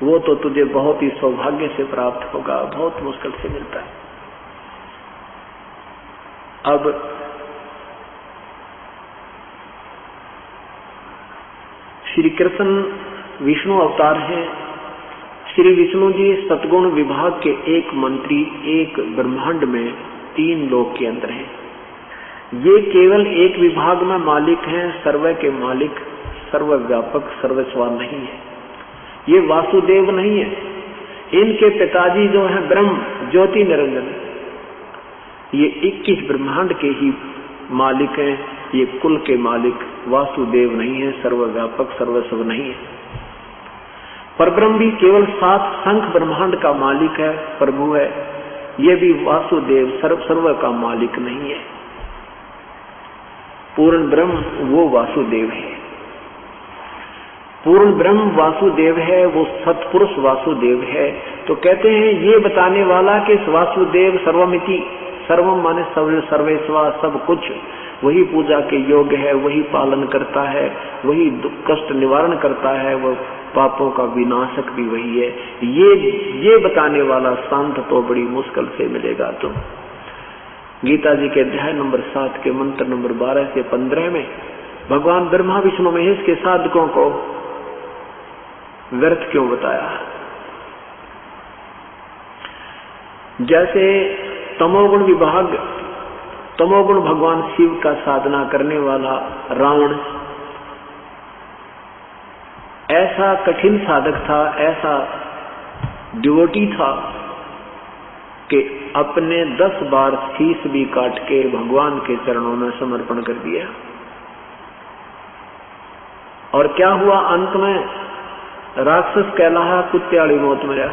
वो तो तुझे बहुत ही सौभाग्य से प्राप्त होगा, बहुत मुश्किल से मिलता है। अब श्री कृष्ण विष्णु अवतार हैं। श्री विष्णु जी सतगुण विभाग के एक मंत्री, एक ब्रह्मांड में 3 लोक के अंदर हैं। ये केवल एक विभाग में मालिक हैं, सर्व के मालिक, सर्वव्यापक, सर्वस्वा नहीं है। ये वासुदेव नहीं है। इनके पिताजी जो है ब्रह्म ज्योति निरंजन, ये 21 ब्रह्मांड के ही मालिक हैं। ये कुल के मालिक वासुदेव नहीं है, सर्वव्यापक, सर्वस्व नहीं है। परब्रह्म भी केवल 7 संख ब्रह्मांड का मालिक है, प्रभु है। ये भी वासुदेव सर्व का मालिक नहीं है। पूर्ण ब्रह्म वो वासुदेव है। पूर्ण ब्रह्म वासुदेव है, वो सत्पुरुष वासुदेव है। तो कहते हैं ये बताने वाला कि वासुदेव सर्वमिति, सर्वम माने सर्वेस्वा, सब कुछ, वही पूजा के योग्य है, वही पालन करता है, वही कष्ट निवारण करता है, वो पापों का विनाशक भी वही है। ये बताने वाला संत तो बड़ी मुश्किल से मिलेगा। तो गीता जी के अध्याय नंबर 7 के मंत्र नंबर 12 से 15 में भगवान ब्रह्मा विष्णु महेश के साधकों को व्यर्थ क्यों बताया। जैसे तमोगुण विभाग, तमोगुण भगवान शिव का साधना करने वाला रावण ऐसा कठिन साधक था, ऐसा डिवोटी था कि अपने 10 बार शीश भी काट के भगवान के चरणों में समर्पण कर दिया। और क्या हुआ, अंत में राक्षस कहलाया, कुत्ते वाली मौत मरा।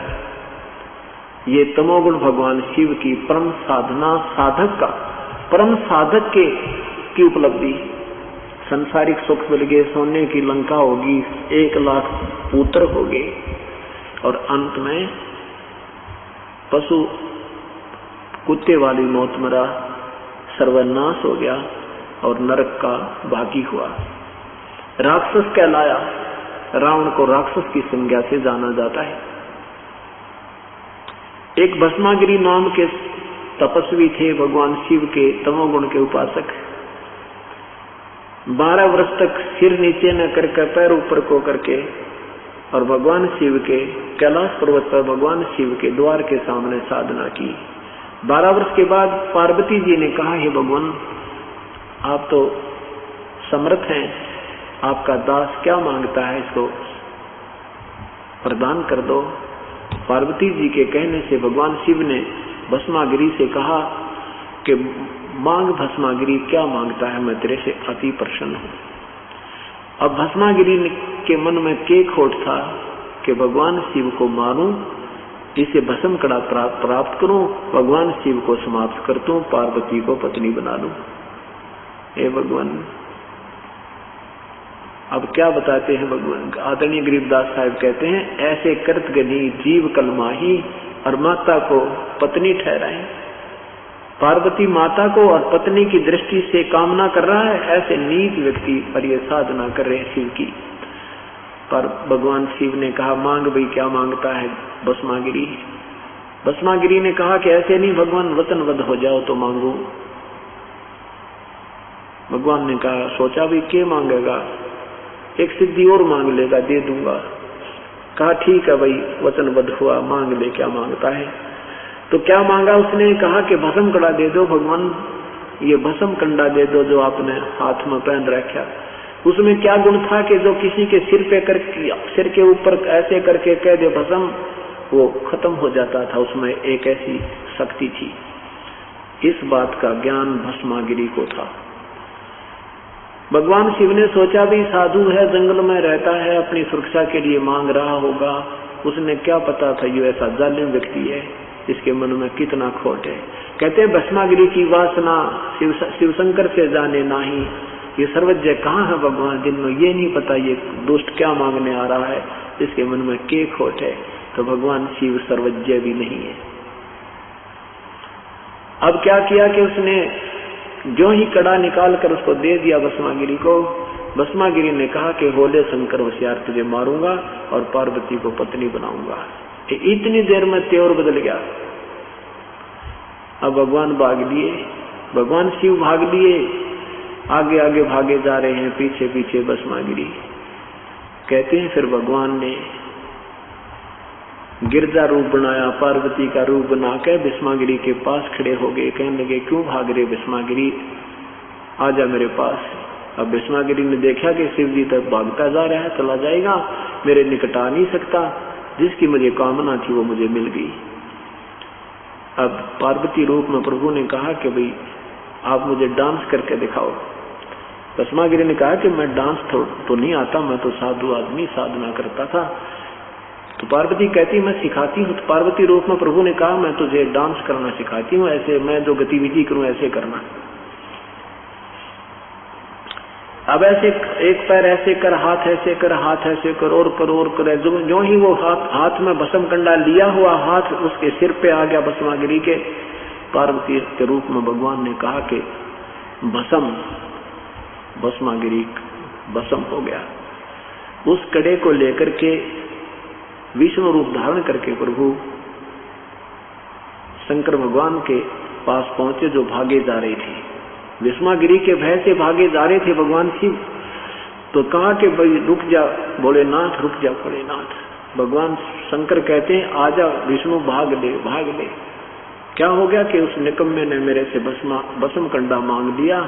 ये तमोगुण भगवान शिव की परम साधना, साधक का, परम साधक की उपलब्धि। संसारिक सुख मिल गए, सोने की लंका होगी, 1 लाख पुत्र हो गए, और अंत में पशु कुत्ते वाली मौत मरा, सर्वनाश हो गया और नरक का भागी हुआ। राक्षस कहलाया। रावण को राक्षस की संज्ञा से जाना जाता है। एक भस्मागिरी नाम के तपस्वी थे, भगवान शिव के तमोगुण के उपासक। 12 वर्ष तक सिर नीचे न करके पैर ऊपर को करके और भगवान शिव के कैलाश पर्वत पर भगवान शिव के द्वार के सामने साधना की। 12 वर्ष के बाद पार्वती जी ने कहा, हे भगवान, आप तो समर्थ हैं, आपका दास क्या मांगता है, इसको प्रदान कर दो। पार्वती जी के कहने से भगवान शिव ने भस्मागिरी से कहा कि मांग भस्मागिरी, क्या मांगता है, मैं तेरे से अति प्रसन्न हूं। अब भस्मागिरी के मन में के खोट था कि भगवान शिव को मारूं, इसे भस्म कड़ा प्राप्त करूं, भगवान शिव को समाप्त कर दूं, पार्वती को पत्नी बना लूं। हे भगवान, अब क्या बताते हैं भगवान। आदरणीय गरीबदास साहब कहते हैं, ऐसे करत गनी जीव कलमाही, और माता को पत्नी ठहराए। पार्वती माता को और पत्नी की दृष्टि से कामना कर रहा है, ऐसे नीच व्यक्ति पर ये साधना कर रहे हैं शिव की। पर भगवान शिव ने कहा, मांग भाई, क्या मांगता है भस्मागिरी। भस्मागिरी ने कहा कि ऐसे नहीं भगवान, वतन वध हो जाओ तो मांगू। भगवान ने कहा, सोचा भी क्या मांगेगा, एक सिद्धि और मांग लेगा, दे दूंगा। कहा ठीक है भाई, वचनबद्ध हुआ, मांग ले क्या मांगता है। तो क्या मांगा उसने? कहा कि भस्म कड़ा दे दो भगवान, ये भस्म कंडा दे दो जो आपने हाथ में पहन रखा। उसमें क्या गुण था कि जो किसी के सिर के ऊपर ऐसे करके कह दे भस्म, वो खत्म हो जाता था। उसमें एक ऐसी शक्ति थी। इस बात का ज्ञान भस्मागिरी को था। भगवान शिव ने सोचा भी साधु है, जंगल में रहता है, अपनी सुरक्षा के लिए मांग रहा होगा। उसने क्या पता था ये ऐसा जालिम व्यक्ति है, इसके मन में कितना खोट है। कहते हैं भस्मागिरी की वासना शिव शंकर से जाने नाही। ये सर्वज्ञ कहाँ है भगवान, जिनको ये नहीं पता ये दुष्ट क्या मांगने आ रहा है, इसके मन में के खोट है। तो भगवान शिव सर्वज्ञ भी नहीं है। अब क्या किया कि उसने जो ही कड़ा निकाल कर उसको दे दिया भस्मागिरी को। भस्मागिरी ने कहा कि होले शंकर होशियार, तुझे मारूंगा और पार्वती को पत्नी बनाऊंगा। इतनी देर में त्योर बदल गया। अब भगवान भाग लिए, भगवान शिव भाग लिए, आगे आगे भागे जा रहे हैं, पीछे पीछे भस्मागिरी। कहते हैं फिर भगवान ने गिरजा रूप बनाया, पार्वती का रूप बना के भस्मागिरी के पास खड़े हो गए। कहने लगे क्यों भाग रहे भस्मागिरी, आजा मेरे पास। अब भस्मागिरी ने देखा कि शिव जी तक भागता जा रहा है, चला जाएगा, मेरे निकट आ नहीं सकता। जिसकी मुझे कामना थी वो मुझे मिल गई। अब पार्वती रूप में प्रभु ने कहा कि भाई आप मुझे डांस करके दिखाओ। भस्मागिरी ने कहा कि मैं डांस तो नहीं आता, मैं तो साधु आदमी, साधना करता था। तो पार्वती कहती मैं सिखाती हूँ। तो पार्वती रूप में प्रभु ने कहा मैं तुझे डांस करना सिखाती हूँ, ऐसे मैं जो गतिविधि करूँ ऐसे करना। अब ऐसे एक पैर ऐसे कर, हाथ ऐसे कर, हाथ ऐसे कर, और कर और कर। जो ही वो हाथ में भस्म कंडा लिया हुआ हाथ उसके सिर पे आ गया भस्मागिरी के। पार्वती के रूप में भगवान ने कहा कि भस्मागिरी भस्म हो गया। उस कड़े को लेकर के विष्णु रूप धारण करके प्रभु शंकर भगवान के पास पहुंचे जो भागे जा रहे थे। भस्मागिरी के भय से भागे जा रहे थे भगवान शिव। तो कहा कि भाई रुक जा भोलेनाथ, रुक जा भोलेनाथ। भगवान शंकर कहते हैं आजा विष्णु, भाग ले भाग ले। क्या हो गया कि उस निकम्मे ने मेरे से भस्म कंडा मांग लिया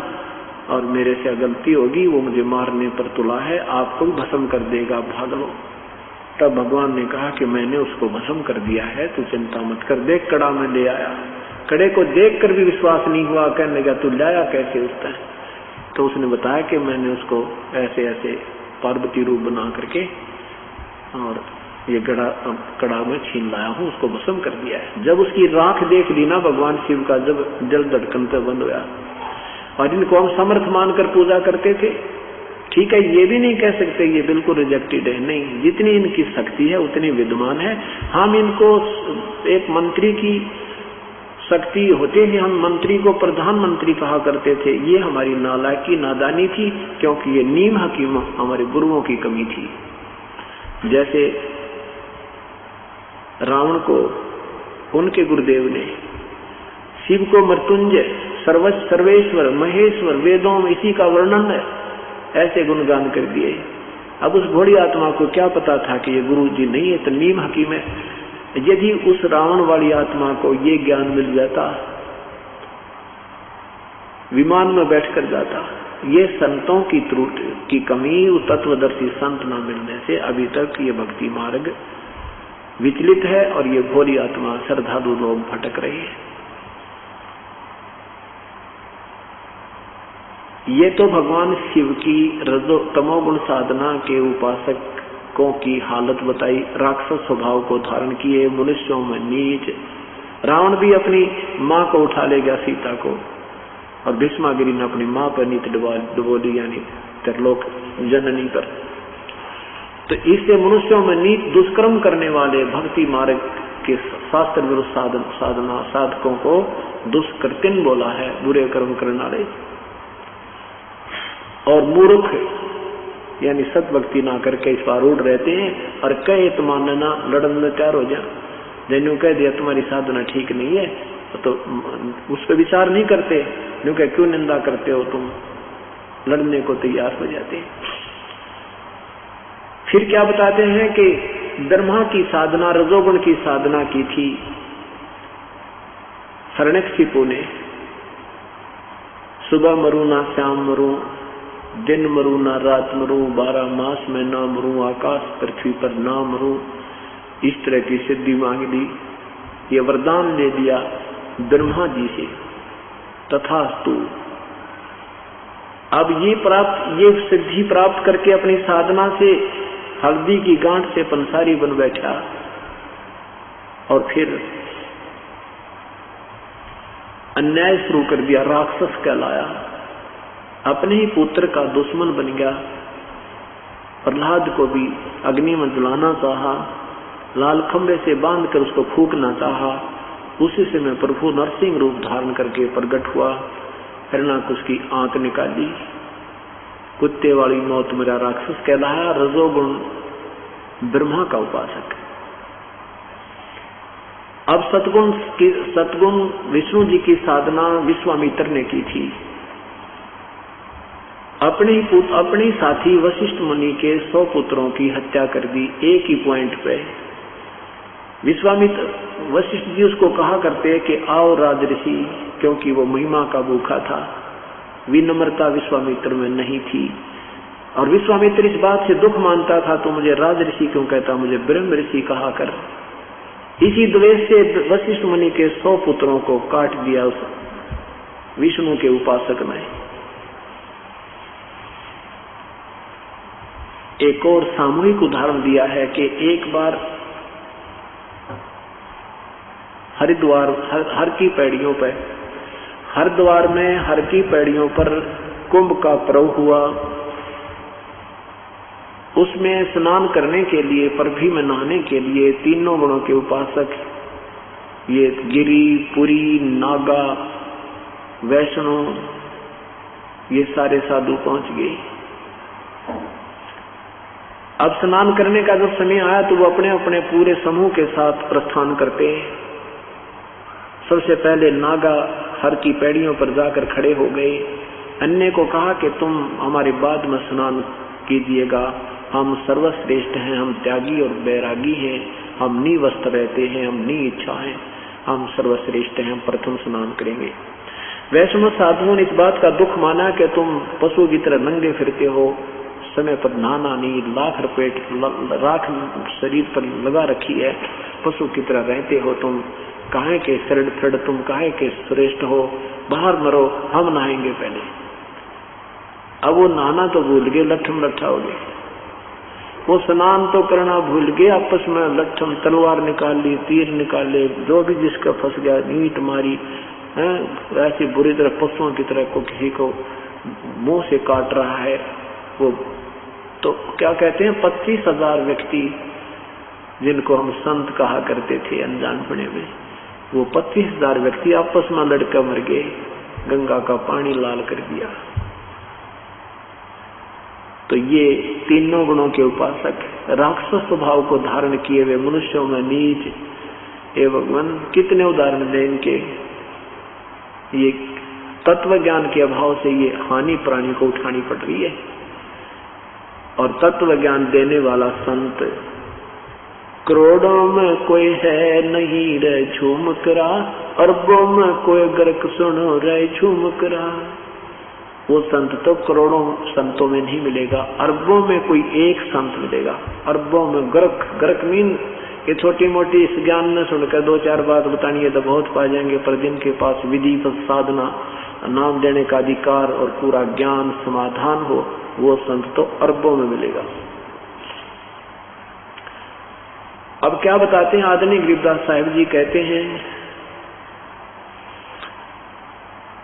और मेरे से गलती होगी, वो मुझे मारने पर तुला है, आपको भी भस्म कर देगा, भाग लो। तब भगवान ने कहा कि मैंने उसको भस्म कर दिया है, तू चिंता मत कर। देख कड़ा में ले आया। कड़े को देखकर भी विश्वास नहीं हुआ, कहने लगा तू लाया कैसे उसका? तो उसने बताया कि मैंने उसको ऐसे ऐसे पार्वती रूप बना करके और ये कड़ा में छीन लाया हूँ, उसको भस्म कर दिया है। जब उसकी राख देख ली ना भगवान शिव का, जब जल धड़कन पे बंद हुआ। और इनको हम समर्थ मानकर पूजा करते थे। ठीक है, ये भी नहीं कह सकते ये बिल्कुल रिजेक्टेड है, नहीं, जितनी इनकी शक्ति है उतनी विद्यमान है। हम इनको एक मंत्री की शक्ति होते ही हम मंत्री को प्रधानमंत्री कहा करते थे। ये हमारी नालायकी नादानी थी, क्योंकि ये नीम हकीम हमारे गुरुओं की कमी थी। जैसे रावण को उनके गुरुदेव ने शिव को मृत्युंजय, सर्वेश्वर, महेश्वर, वेदों में इसी का वर्णन है, ऐसे गुणगान कर दिए। अब उस घोड़ी आत्मा को क्या पता था कि ये गुरु जी नहीं है, तो नीम हकीम है। यदि उस रावण वाली आत्मा को ये ज्ञान मिल जाता, विमान में बैठकर जाता। ये संतों की त्रुटि की कमी, तत्वदर्शी संत न मिलने से अभी तक ये भक्ति मार्ग विचलित है और ये भोली आत्मा श्रद्धालु लोग भटक रहे हैं। ये तो भगवान शिव की रजो तमोगुण साधना के उपासकों की हालत बताई। राक्षस स्वभाव को धारण किए, मनुष्यों में नीच। रावण भी अपनी माँ को उठा ले गया, सीता को, और भस्मागिरी ने अपनी माँ पर नीत डुबो दी, यानी त्रिलोक जननी पर। तो इससे मनुष्यों में नीच दुष्कर्म करने वाले भक्ति मार्ग के शास्त्र विरुद्ध साधना साधकों को दुष्कृतिन बोला है, बुरे कर्म करने वाले। और मूर्ख यानी सतभक्ति ना करके इस पर रूढ़ रहते हैं और कहे तो मानना, लड़न में तैयार हो जा। जैनु कह दिया तुम्हारी साधना ठीक नहीं है तो उस पर विचार नहीं करते, क्योंकि क्यों निंदा करते हो तुम, लड़ने को तैयार हो जाते हैं। फिर क्या बताते हैं कि ब्रह्मा की साधना, रजोगुण की साधना की थी हिरण्यकशिपु ने। सुबह मरूं ना श्याम मरूं, दिन मरूं ना रात मरूं, 12 मास में ना मरूं, आकाश पृथ्वी पर ना मरूं, इस तरह की सिद्धि मांग ली। ये वरदान ले लिया ब्रह्मा जी से, तथास्तु। अब ये सिद्धि प्राप्त करके अपनी साधना से हल्दी की गांठ से पंसारी बन बैठा और फिर अन्याय शुरू कर दिया, राक्षस कहलाया, अपने ही पुत्र का दुश्मन बन गया। प्रहलाद को भी अग्नि में जलाना चाहा, लाल खंबे से बांधकर उसको फूकना चाहा। उसी से मैं प्रभु नरसिंह रूप धारण करके प्रकट हुआ, हिरण्याकुश की आंख निकाली, कुत्ते वाली मौत मेरा राक्षस कहलाया, रजोगुण ब्रह्मा का उपासक। अब सतगुण विष्णु जी की साधना विश्वामित्र ने की थी। अपने साथी वशिष्ठ मुनि के 100 पुत्रों की हत्या कर दी एक ही पॉइंट पे। वशिष्ठ जी उसको कहा करते कि आओ राजऋषि, क्योंकि वो महिमा का भूखा था। विनम्रता विश्वामित्र में नहीं थी और विश्वामित्र इस बात से दुख मानता था, तो मुझे राजऋषि क्यों कहता, मुझे ब्रह्म ऋषि कहा कर। इसी द्वेष से वशिष्ठ मुनि के 100 पुत्रों को काट दिया उस विष्णु के उपासक ने। एक और सामूहिक उदाहरण दिया है कि एक बार हरिद्वार हर की पैड़ियों पर, हरिद्वार में हर की पैड़ियों पर कुंभ का पर्व हुआ। उसमें स्नान करने के लिए, पृथ्वी में नहाने के लिए तीनों गुणों के उपासक, ये गिरी, पुरी, नागा, वैष्णव, ये सारे साधु पहुंच गए। अब स्नान करने का जब समय आया तो वो अपने अपने पूरे समूह के साथ प्रस्थान करते। सबसे पहले नागा हर की पैड़ियों पर जाकर खड़े हो गए। अन्य को कहा कि तुम हमारे बाद में स्नान कीजिएगा, हम सर्वश्रेष्ठ हैं, हम त्यागी और बैरागी हैं, हम निवस्त्र रहते हैं, हम नि इच्छा हैं, हम सर्वश्रेष्ठ हैं, हम प्रथम स्नान करेंगे। वैष्णव साधुओं ने इस बात का दुख माना कि तुम पशु की तरह नंगे फिरते हो, समय पर नहाना नहीं, राख शरीर पर लगा रखी है, पशु की तरह रहते हो, तुम काहे के शरण, तुम काहे के श्रेष्ठ हो, बाहर मरो, हम नहाएंगे पहले। अब वो नहाना तो भूल गए, लट्ठम लट्ठा हो गए। वो स्नान तो करना भूल गए, आपस में लट्ठम, तलवार निकाल ली, तीर निकाले, जो भी जिसका फंस गया नीट मारी, ऐसी बुरी तरह पशुओं की तरह को किसी को मुंह से काट रहा है। वो तो क्या कहते हैं, 25,000 व्यक्ति जिनको हम संत कहा करते थे अनजानपने में, वो 25,000 व्यक्ति आपस में लड़कर मर गए, गंगा का पानी लाल कर दिया। तो ये तीनों गुणों के उपासक, राक्षस स्वभाव को धारण किए हुए मनुष्यों में नीच एवं कितने उदाहरण दें इनके। ये तत्व ज्ञान के अभाव से ये हानि प्राणी को उठानी पड़ रही है। और तत्व ज्ञान देने वाला संत, करोड़ों में कोई है नहीं रे झूमकरा, अरबों में कोई गर्क सुनो रे झूमकरा। वो संत तो करोड़ों संतों में नहीं मिलेगा, अरबों में कोई एक संत मिलेगा। अरबों में गर्क मीन ये छोटी मोटी इस ज्ञान न सुनकर 2-4 बात बतानी है तो बहुत पा जाएंगे, पर जिनके पास विधि साधना, नाम देने का अधिकार और पूरा ज्ञान समाधान हो, वो संत तो अरबों में मिलेगा। अब क्या बताते हैं आदरणीय गरीबदास साहिब जी, कहते हैं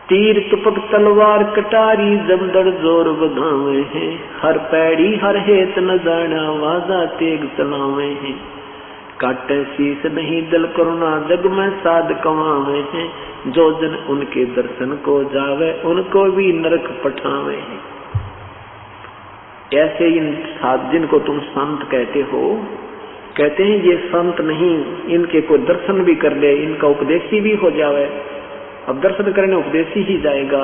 तीर तुपक तलवार कटारी जमदड़ जोर बधावे हैं, हर पैड़ी हर हेत न जाना वाजा तेग चलावे हैं, काटे शीस नहीं दिल करुणा जग में साध कमावे हैं, जो जन उनके दर्शन को जावे उनको भी नरक पठावे हैं। ऐसे इन साध जिनको तुम संत कहते हो, कहते हैं ये संत नहीं, इनके कोई दर्शन भी कर ले, इनका उपदेशी भी हो जावे। अब दर्शन करने उपदेशी ही जाएगा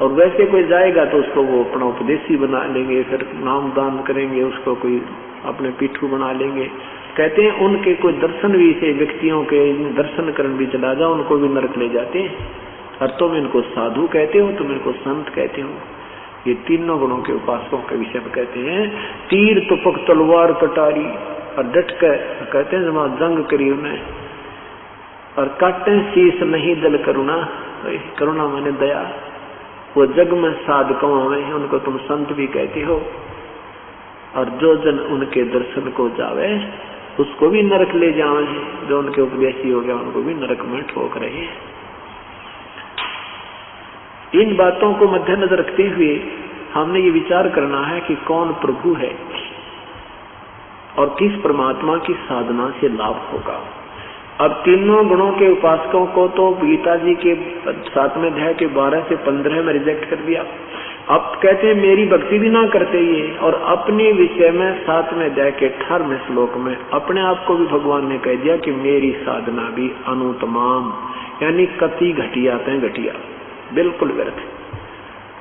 और वैसे कोई जाएगा तो उसको वो अपना उपदेशी बना लेंगे, फिर नाम दान करेंगे, उसको कोई अपने पीठू बना लेंगे। कहते हैं उनके कोई दर्शन भी से व्यक्तियों के दर्शन करने भी चला जाओ, उनको भी नरक ले जाते हैं। और तुम इनको साधु कहते हो, तुम इनको संत कहते हो। ये तीनों गुणों के उपासकों के विषय में कहते हैं। तीर तुपक तलवार कटारी और डट कर कहते हैं जमा जंग करी उन्हें, और काटे शीश नहीं दल करुणा, करुणा माने दया, वो जग में साधकों में उनको तुम संत भी कहते हो। और जो जन उनके दर्शन को जावे उसको भी नरक ले जावे, जो उनके उपदेशी हो गया उनको भी नरक में ठोक रहे हैं। इन बातों को मद्देनजर रखते हुए हमने ये विचार करना है कि कौन प्रभु है और किस परमात्मा की साधना से लाभ होगा। अब तीनों गुणों के उपासकों को तो गीता जी के 7वें अध्याय के 12 से 15 में रिजेक्ट कर दिया। अब कहते हैं मेरी भक्ति भी ना करते ये, और अपने विषय में 7वें अध्याय के 18वें श्लोक में अपने आप को भी भगवान ने कह दिया कि मेरी साधना भी अनुतमाम, यानी कति घटिया ते घटिया, बिल्कुल व्यर्थ।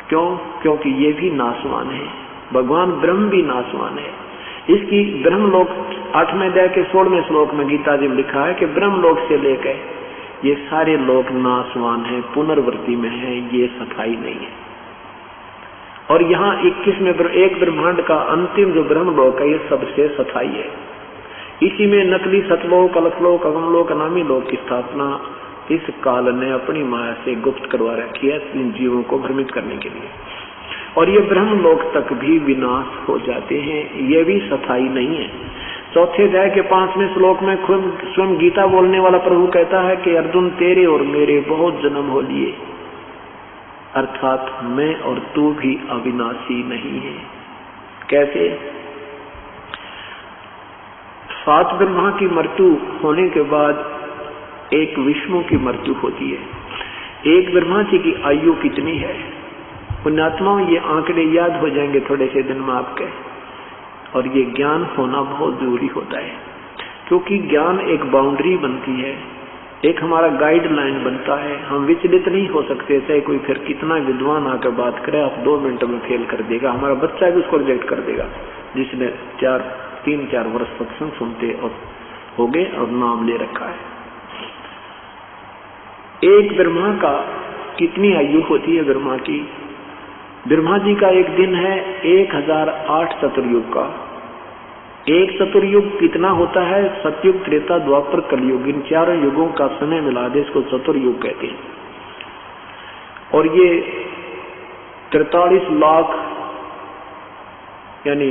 क्यों? क्योंकि ये भी नाशवान है, भगवान ब्रह्म भी नाशवान है। इसकी ब्रह्मलोक 8वें अध्याय के 16वें श्लोक में गीता जी में लिखा है कि ब्रह्मलोक से लेकर ये सारे लोक नाशवान है, पुनर्वृत्ति में है, ये सफाई नहीं है। और यहाँ 21 में एक ब्रह्मांड का अंतिम जो ब्रह्मलोक है ये सबसे सफाई है। इसी में नकली सतलोक, अलखलोक, अगमलोक, अनामी लोक की स्थापना इस काल ने अपनी माया से गुप्त करवा रखी है इन जीवों को भ्रमित करने के लिए। और ये ब्रह्मलोक तक भी विनाश हो जाते हैं, ये भी सफाई नहीं है। 4थे अध्याय के 5वें श्लोक में स्वयं गीता बोलने वाला प्रभु कहता है कि अर्जुन तेरे और मेरे बहुत जन्म हो लिए, अर्थात मैं और तू भी अविनाशी नहीं है। कैसे? 7 ब्रह्मा की मृत्यु होने के बाद एक विष्णु की मृत्यु होती है। एक ब्रह्मा जी की आयु कितनी है? पुण्यात्माओं ये आंकड़े याद हो जाएंगे थोड़े से दिन में आपके, और ये ज्ञान होना बहुत जरूरी होता है, क्योंकि ज्ञान एक बाउंड्री बनती है, एक हमारा गाइडलाइन बनता है। हम विचलित नहीं हो सकते, चाहे कोई फिर कितना विद्वान आकर बात करे, आप 2 मिनट में फेल कर देगा। हमारा बच्चा भी उसको रिजेक्ट कर देगा जिसने 3-4 वर्ष सत्संग सुनते और हो गए और नाम ले रखा है। एक ब्रह्मा का कितनी आयु होती है? ब्रह्मा की, ब्रह्मा जी का एक दिन है 1008 चतुर्युग का। एक चतुर्युग कितना होता है? सतयुग, त्रेता, द्वापर, कलयुग, इन 4 युगों का समय मिला दे इसको चतुर्युग कहते हैं। और ये 43 लाख यानी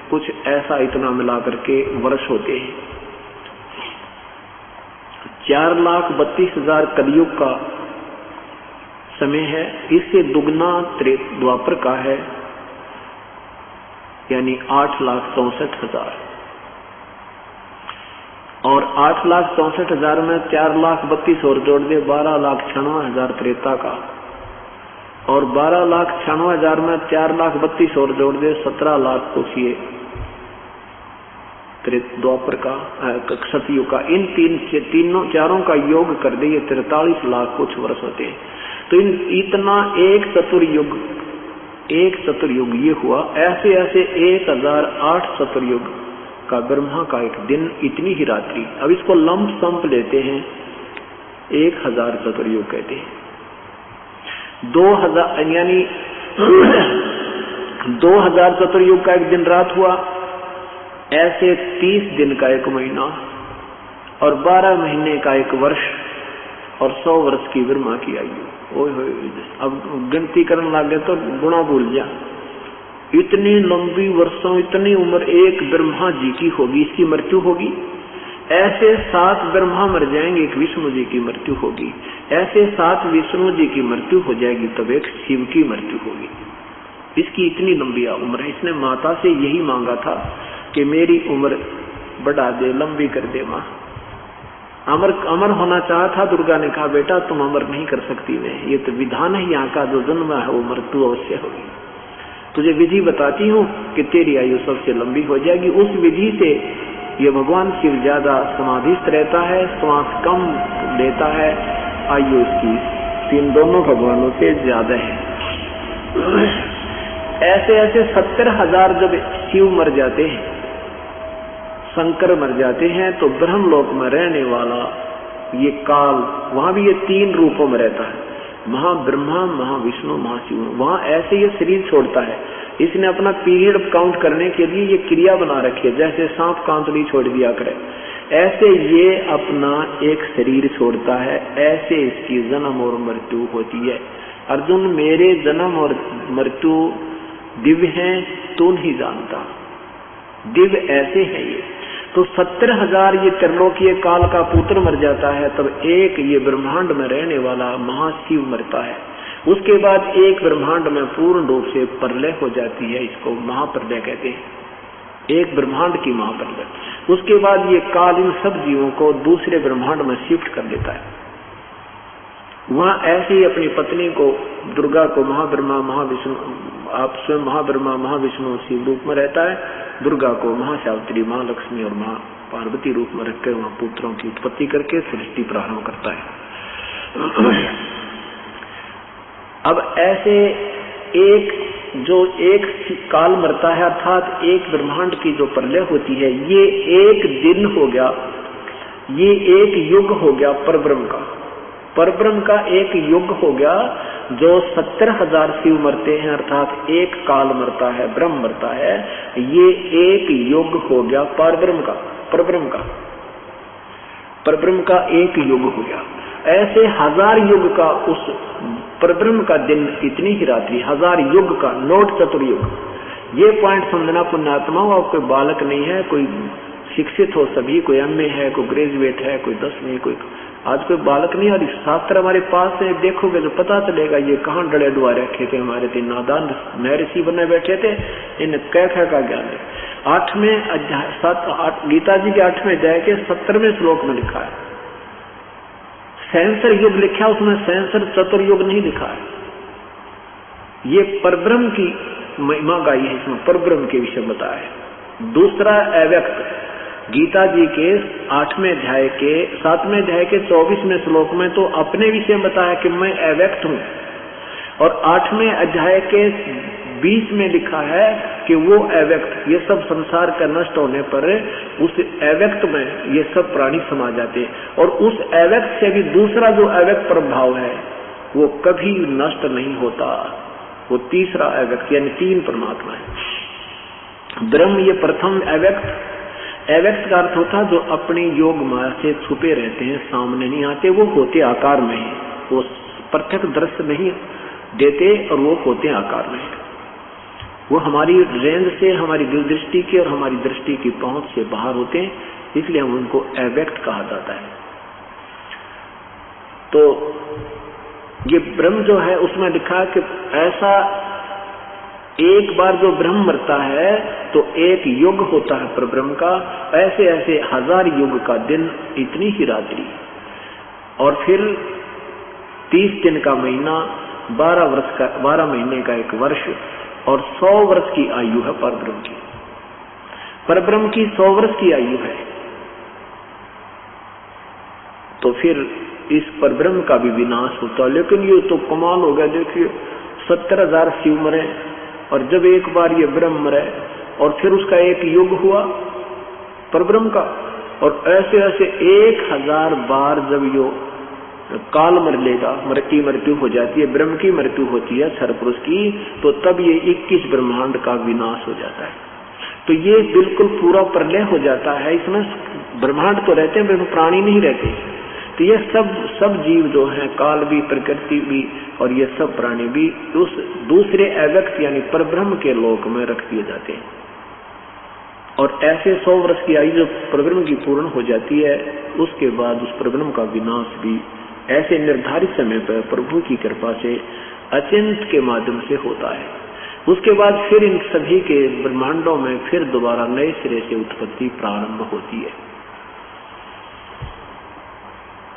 कुछ ऐसा इतना मिला करके वर्ष होते हैं। 4,32,000 कलयुग का समय है, इससे दुगना द्वापर का है, यानी 8,64,000। और 8,64,000 में 4,32,000 और जोड़ दे 12,96,000 त्रेता का, और 12,96,000 में 4,32,000 और जोड़ दे 17 लाख कुछ ये द्वापर का, सतयुग का। इन चारों का योग कर दे ये 43 लाख कुछ वर्ष होते हैं। तो इतना एक चतुर्युग ये हुआ। ऐसे ऐसे 1008 चतुर्युग का ब्रह्मा का एक दिन, इतनी ही रात्रि। अब इसको लंप संप लेते हैं, 1000 चतुर्युग कहते हैं। 2000 यानी 2000 चतुर्युग का एक दिन रात हुआ। ऐसे 30 दिन का एक महीना और 12 महीने का एक वर्ष और 100 वर्ष की ब्रह्मा की आयु। ओए होए, अब गिनती करने लगे तो गुणा भूल जा। इतनी लंबी वर्षों, इतनी उम्र एक ब्रह्मा जी की होगी, इसकी मृत्यु होगी। ऐसे 7 ब्रह्मा मर जाएंगे, एक विष्णु जी की मृत्यु होगी। ऐसे 7 विष्णु जी की मृत्यु हो जाएगी, तब एक शिव की मृत्यु होगी। इसकी इतनी लंबी उम्र है। इसने माता से यही मांगा था कि मेरी उम्र बढ़ा दे, लंबी कर दे माँ। अमर होना चाहा था। दुर्गा ने कहा बेटा तुम अमर नहीं कर सकती मैं, ये तो विधान है यहाँ का, जो जन्म है वो मृत्यु अवश्य होगी। तुझे विधि बताती हूँ कि तेरी आयु सबसे लंबी हो जाएगी। उस विधि से ये भगवान शिव ज्यादा समाधिस्थ रहता है, श्वास कम लेता है, आयु इसकी 3 दोनों भगवानों से ज्यादा है। ऐसे ऐसे 70,000 जब शिव मर जाते हैं, शंकर मर जाते हैं, तो ब्रह्मलोक में रहने वाला ये काल, वहां भी ये 3 रूपों में रहता है, महाब्रह्मा, महाविष्णु, महाशिव। वहां ऐसे ये शरीर छोड़ता है। इसने अपना पीरियड काउंट करने के लिए ये क्रिया बना रखी है, जैसे सांप कांतली छोड़ दिया करे, ऐसे ये अपना एक शरीर छोड़ता है, ऐसे इसकी जन्म और मृत्यु होती है। अर्जुन, मेरे जन्म और मृत्यु दिव्य हैं, तू नहीं जानता, दिव्य ऐसे है ये। तो 70,000 ये त्रिलोकीय काल का पुत्र मर जाता है, तब एक ये ब्रह्मांड में रहने वाला महाशिव मरता है। उसके बाद एक ब्रह्मांड में पूर्ण रूप से प्रलय हो जाती है, इसको महाप्रलय कहते हैं, एक ब्रह्मांड की महाप्रलय। उसके बाद ये काल इन सब जीवों को दूसरे ब्रह्मांड में शिफ्ट कर देता है। वहां ऐसे ही अपनी पत्नी को, दुर्गा को महाब्रह्मा, महाविष्णु, आप स्वयं महाब्रह्मा, महाविष्णु शिव रूप में रहता है, दुर्गा को महासावित्री, महालक्ष्मी और मां पार्वती रूप में रखकर वहां पुत्रों की उत्पत्ति करके सृष्टि प्रारंभ करता है। अब ऐसे एक काल मरता है, अर्थात एक ब्रह्मांड की जो प्रलय होती है, ये एक दिन हो गया, ये एक युग हो गया परब्रह्म का। परब्रह्म का एक युग हो गया, जो 70,000 शिव मरते हैं, अर्थात एक काल मरता है, ब्रह्म मरता है, ये एक युग हो गया परब्रह्म का, परब्रह्म का, परब्रह्म का एक युग हो गया। ऐसे 1000 युग का उस परब्रह्म का दिन, इतनी ही रात्रि, 1000 युग का, नोट चतुर्युग। ये पॉइंट समझना पुण्यात्मा हो, कोई बालक नहीं है, कोई शिक्षित हो, सभी, कोई एमए है, कोई ग्रेजुएट है, कोई 10वीं, कोई आज कोई बालक नहीं। और शास्त्र हमारे पास है, देखोगे तो पता चलेगा ये कहाँ डले डुआ रखे थे हमारे 3 नादान महर्षि बने बैठे थे, इन्हें कह का ज्ञान है। 8वें अध्याय, गीता जी के 8वें अध्याय के 17वें श्लोक में लिखा है, सहस्र युग लिखा, उसमें सहस्र चतुर्युग नहीं लिखा है। ये परब्रह्म की महिमा गाई है, इसमें परब्रह्म के विषय बताया है। दूसरा अव्यक्त, गीता जी के 8वें अध्याय के 7वें अध्याय के 24वें श्लोक में तो अपने विषय बताया कि मैं अव्यक्त हूं, और 8वें अध्याय के 20 में लिखा है कि वो अव्यक्त, ये सब संसार का नष्ट होने पर उस अव्यक्त में ये सब प्राणी समा जाते, और उस अव्यक्त से भी दूसरा जो अव्यक्त प्रभाव है वो कभी नष्ट नहीं होता, वो तीसरा अव्यक्त, यानी 3 परमात्मा है। ब्रह्म ये प्रथम अव्यक्त, अव्यक्त का अर्थ होता जो अपनी योग माया से छुपे रहते हैं, सामने नहीं आते, वो होते आकार में है, वो प्रत्यक्ष दृश्य नहीं देते, और वो होते आकार में है। वो हमारी रेंज से, हमारी दृष्टि की और हमारी दृष्टि की पहुंच से बाहर होते हैं, इसलिए हम उनको अव्यक्त कहा जाता है। तो ये ब्रह्म जो है, उसमें लिखा कि ऐसा एक बार जो ब्रह्म मरता है तो एक युग होता है परब्रह्म का, ऐसे ऐसे 1000 युग का दिन, इतनी ही रात्रि, और फिर 30 दिन का महीना, 12 महीने का एक वर्ष, और 100 वर्ष की आयु है परब्रह्म की। परब्रह्म की 100 वर्ष की आयु है। तो फिर इस परब्रह्म का भी विनाश होता है। लेकिन ये तो कमाल हो गया, देखिए 70,000 शिव मरे, और जब एक बार ये ब्रह्म मरे और फिर उसका एक युग हुआ परब्रह्म का, और ऐसे ऐसे 1000 बार जब यो काल मर लेगा, मृत्यु हो जाती है, ब्रह्म की मृत्यु होती है, क्षर पुरुष की, तो तब ये 21 ब्रह्मांड का विनाश हो जाता है। तो ये बिल्कुल पूरा प्रलय हो जाता है। इसमें ब्रह्मांड तो रहते हैं, प्राणी नहीं रहते। तो ये सब जीव जो हैं, काल भी, प्रकृति भी, और ये सब प्राणी भी उस दूसरे अव्यक्त यानी परब्रह्म के लोक में रख दिए जाते हैं। और ऐसे 100 वर्ष की आयु जो परब्रह्म की पूर्ण हो जाती है, उसके बाद उस परब्रह्म का विनाश भी ऐसे निर्धारित समय पर प्रभु की कृपा से अचिंत के माध्यम से होता है। उसके बाद फिर इन सभी के ब्रह्मांडों में फिर दोबारा नए सिरे से उत्पत्ति प्रारंभ होती है।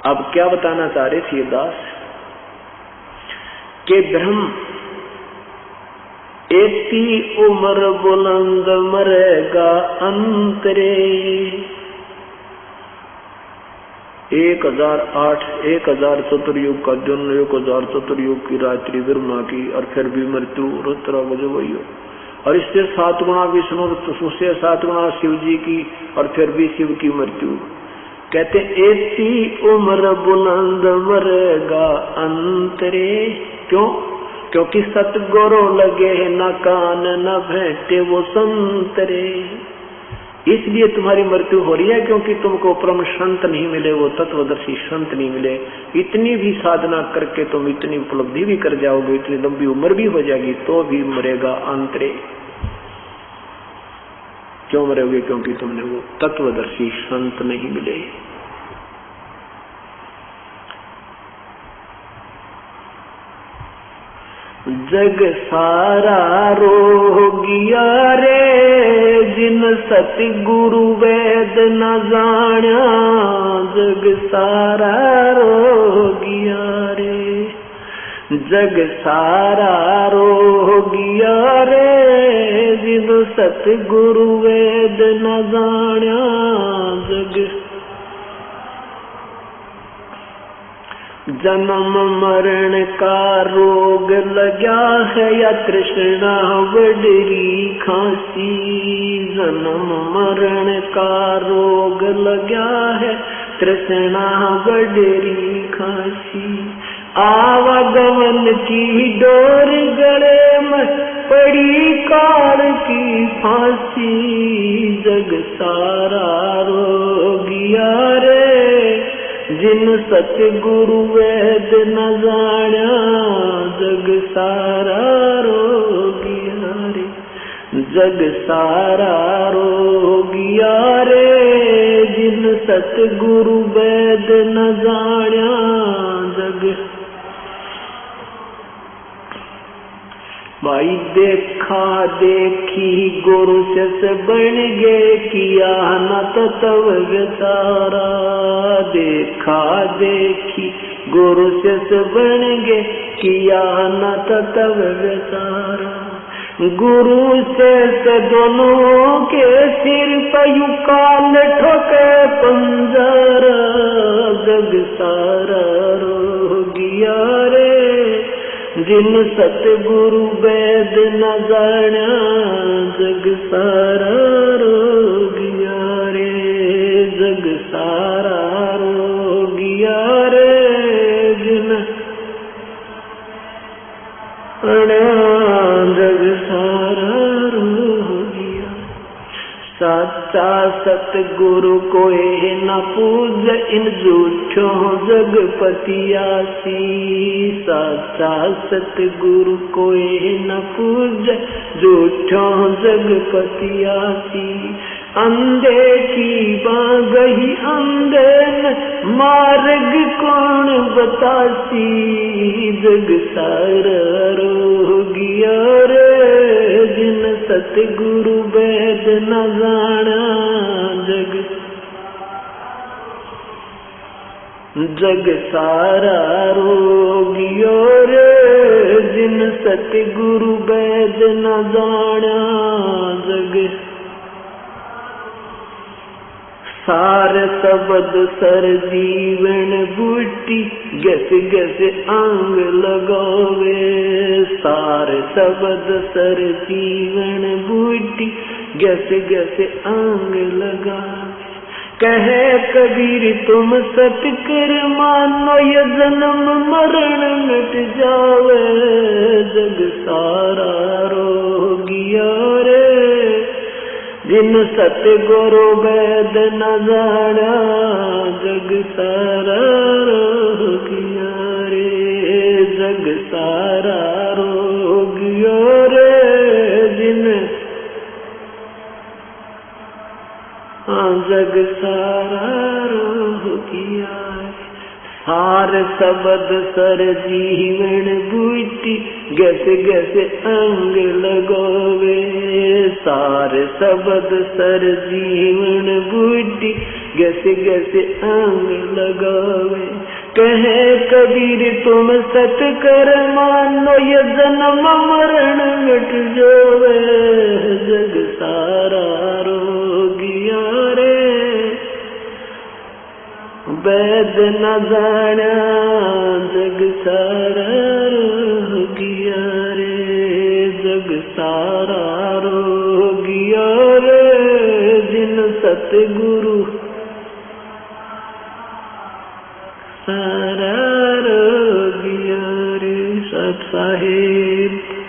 अब क्या बताना चाह रहे थे दास के ब्रह्म एती उम्र बुलंद मरेगा अंतरे, 1008 1000 चतुर्युग का दिन, 1000 चतुर्युग की रात्रि ब्रह्मा की, और फिर भी मृत्यु रुद्र वही। और इससे 7 गुना विष्णु, उससे 7 गुना शिव जी की, और फिर भी शिव की मृत्यु। कहते ऐसी उम्र बुलंद मरेगा अंतरे। क्यों? क्योंकि सतगुरु लगे न कान न भेंटे वो संतरे। इसलिए तुम्हारी मृत्यु हो रही है, क्योंकि तुमको परम संत नहीं मिले, वो तत्वदर्शी संत नहीं मिले। इतनी भी साधना करके तुम इतनी उपलब्धि भी कर जाओगे, इतनी लंबी उम्र भी हो जाएगी, तो भी मरेगा अंतरे। क्यों मरोगे? क्योंकि तुमने वो तत्वदर्शी संत नहीं मिले। जग सारा रोगिया रे, जिन सतगुरु वेद न जान्या। जग सारा रोगिया रे, जग सारा रोगिया रे, जिन सतगुरु वेद न जान्या। जग जन्म मरण का रोग लगा है, या तृष्णा बडरी खांसी। जन्म मरण का रोग लगा है, तृष्णा बडरी खांसी। आवागमन की डोर गले में पड़ी काल की फांसी। जग सारा रोगिया रे, जिन सतगुरु वेद न जान्या। जग सारा रोगिया रे, जग सारा रोगिया रे, जिन सतगुरु वेद न जान्या। जग भाई देखा देखी गुरु से बन गए, किया न तत्व विचारा। देखा देखी गुरु से बन गए, किया न तत्व विचारा। गुरु से दोनों के सिर पर यू काल ठोके पंजरा। जग सारा रोगिया रे, जिन सतगुरु वेद न जान्या। जग सारा रोगिया रे, जग सारा रोगिया रे, जिन जग सारा रोगिया। सच्चा सतगुरु कोई न पूज, इन झूठों जगपतियासी। सच्चा सतगुरु कोई न पूज, झूठों जगपतियासी। अंधे की बागही अंधे न मार्ग कौन बतासी। जग सारा रोगिया रे, जिन सतगुरु वेद न जाना। जग सारा रोगियो रे, जिन सतगुरु वेद न जाना। जग सार शब्द सर जीवन बूटी, गस गस अंग लगावे। सार शब्द सर जीवन बूटी, गस गस अंग लगावे। कहे कबीर तुम सतकर मानो, ये जन्म मरण मिट जावे। जग सारा रोगिया रे, जिन सतगुरु वेद न जाना। जग सारा रोगिया रे, जग सारा रोगिया रे, जिन जग सारा रोगिया। सार शब्द सर जीवन बूटी, गस गस अंग लगोवे। सार शब्द सर जीवन बूटी, गस गस अंग लगोवे। कहे कबीर तुम सत कर मानो, ये जन्म मरण मिट जावे। जग सारा रोगिया रे, वैद न जाना जग सारा रोगिया रे, जग सारा रोगिया रे, जिन सतगुरु सारा रोगिया रे। सत साहिब।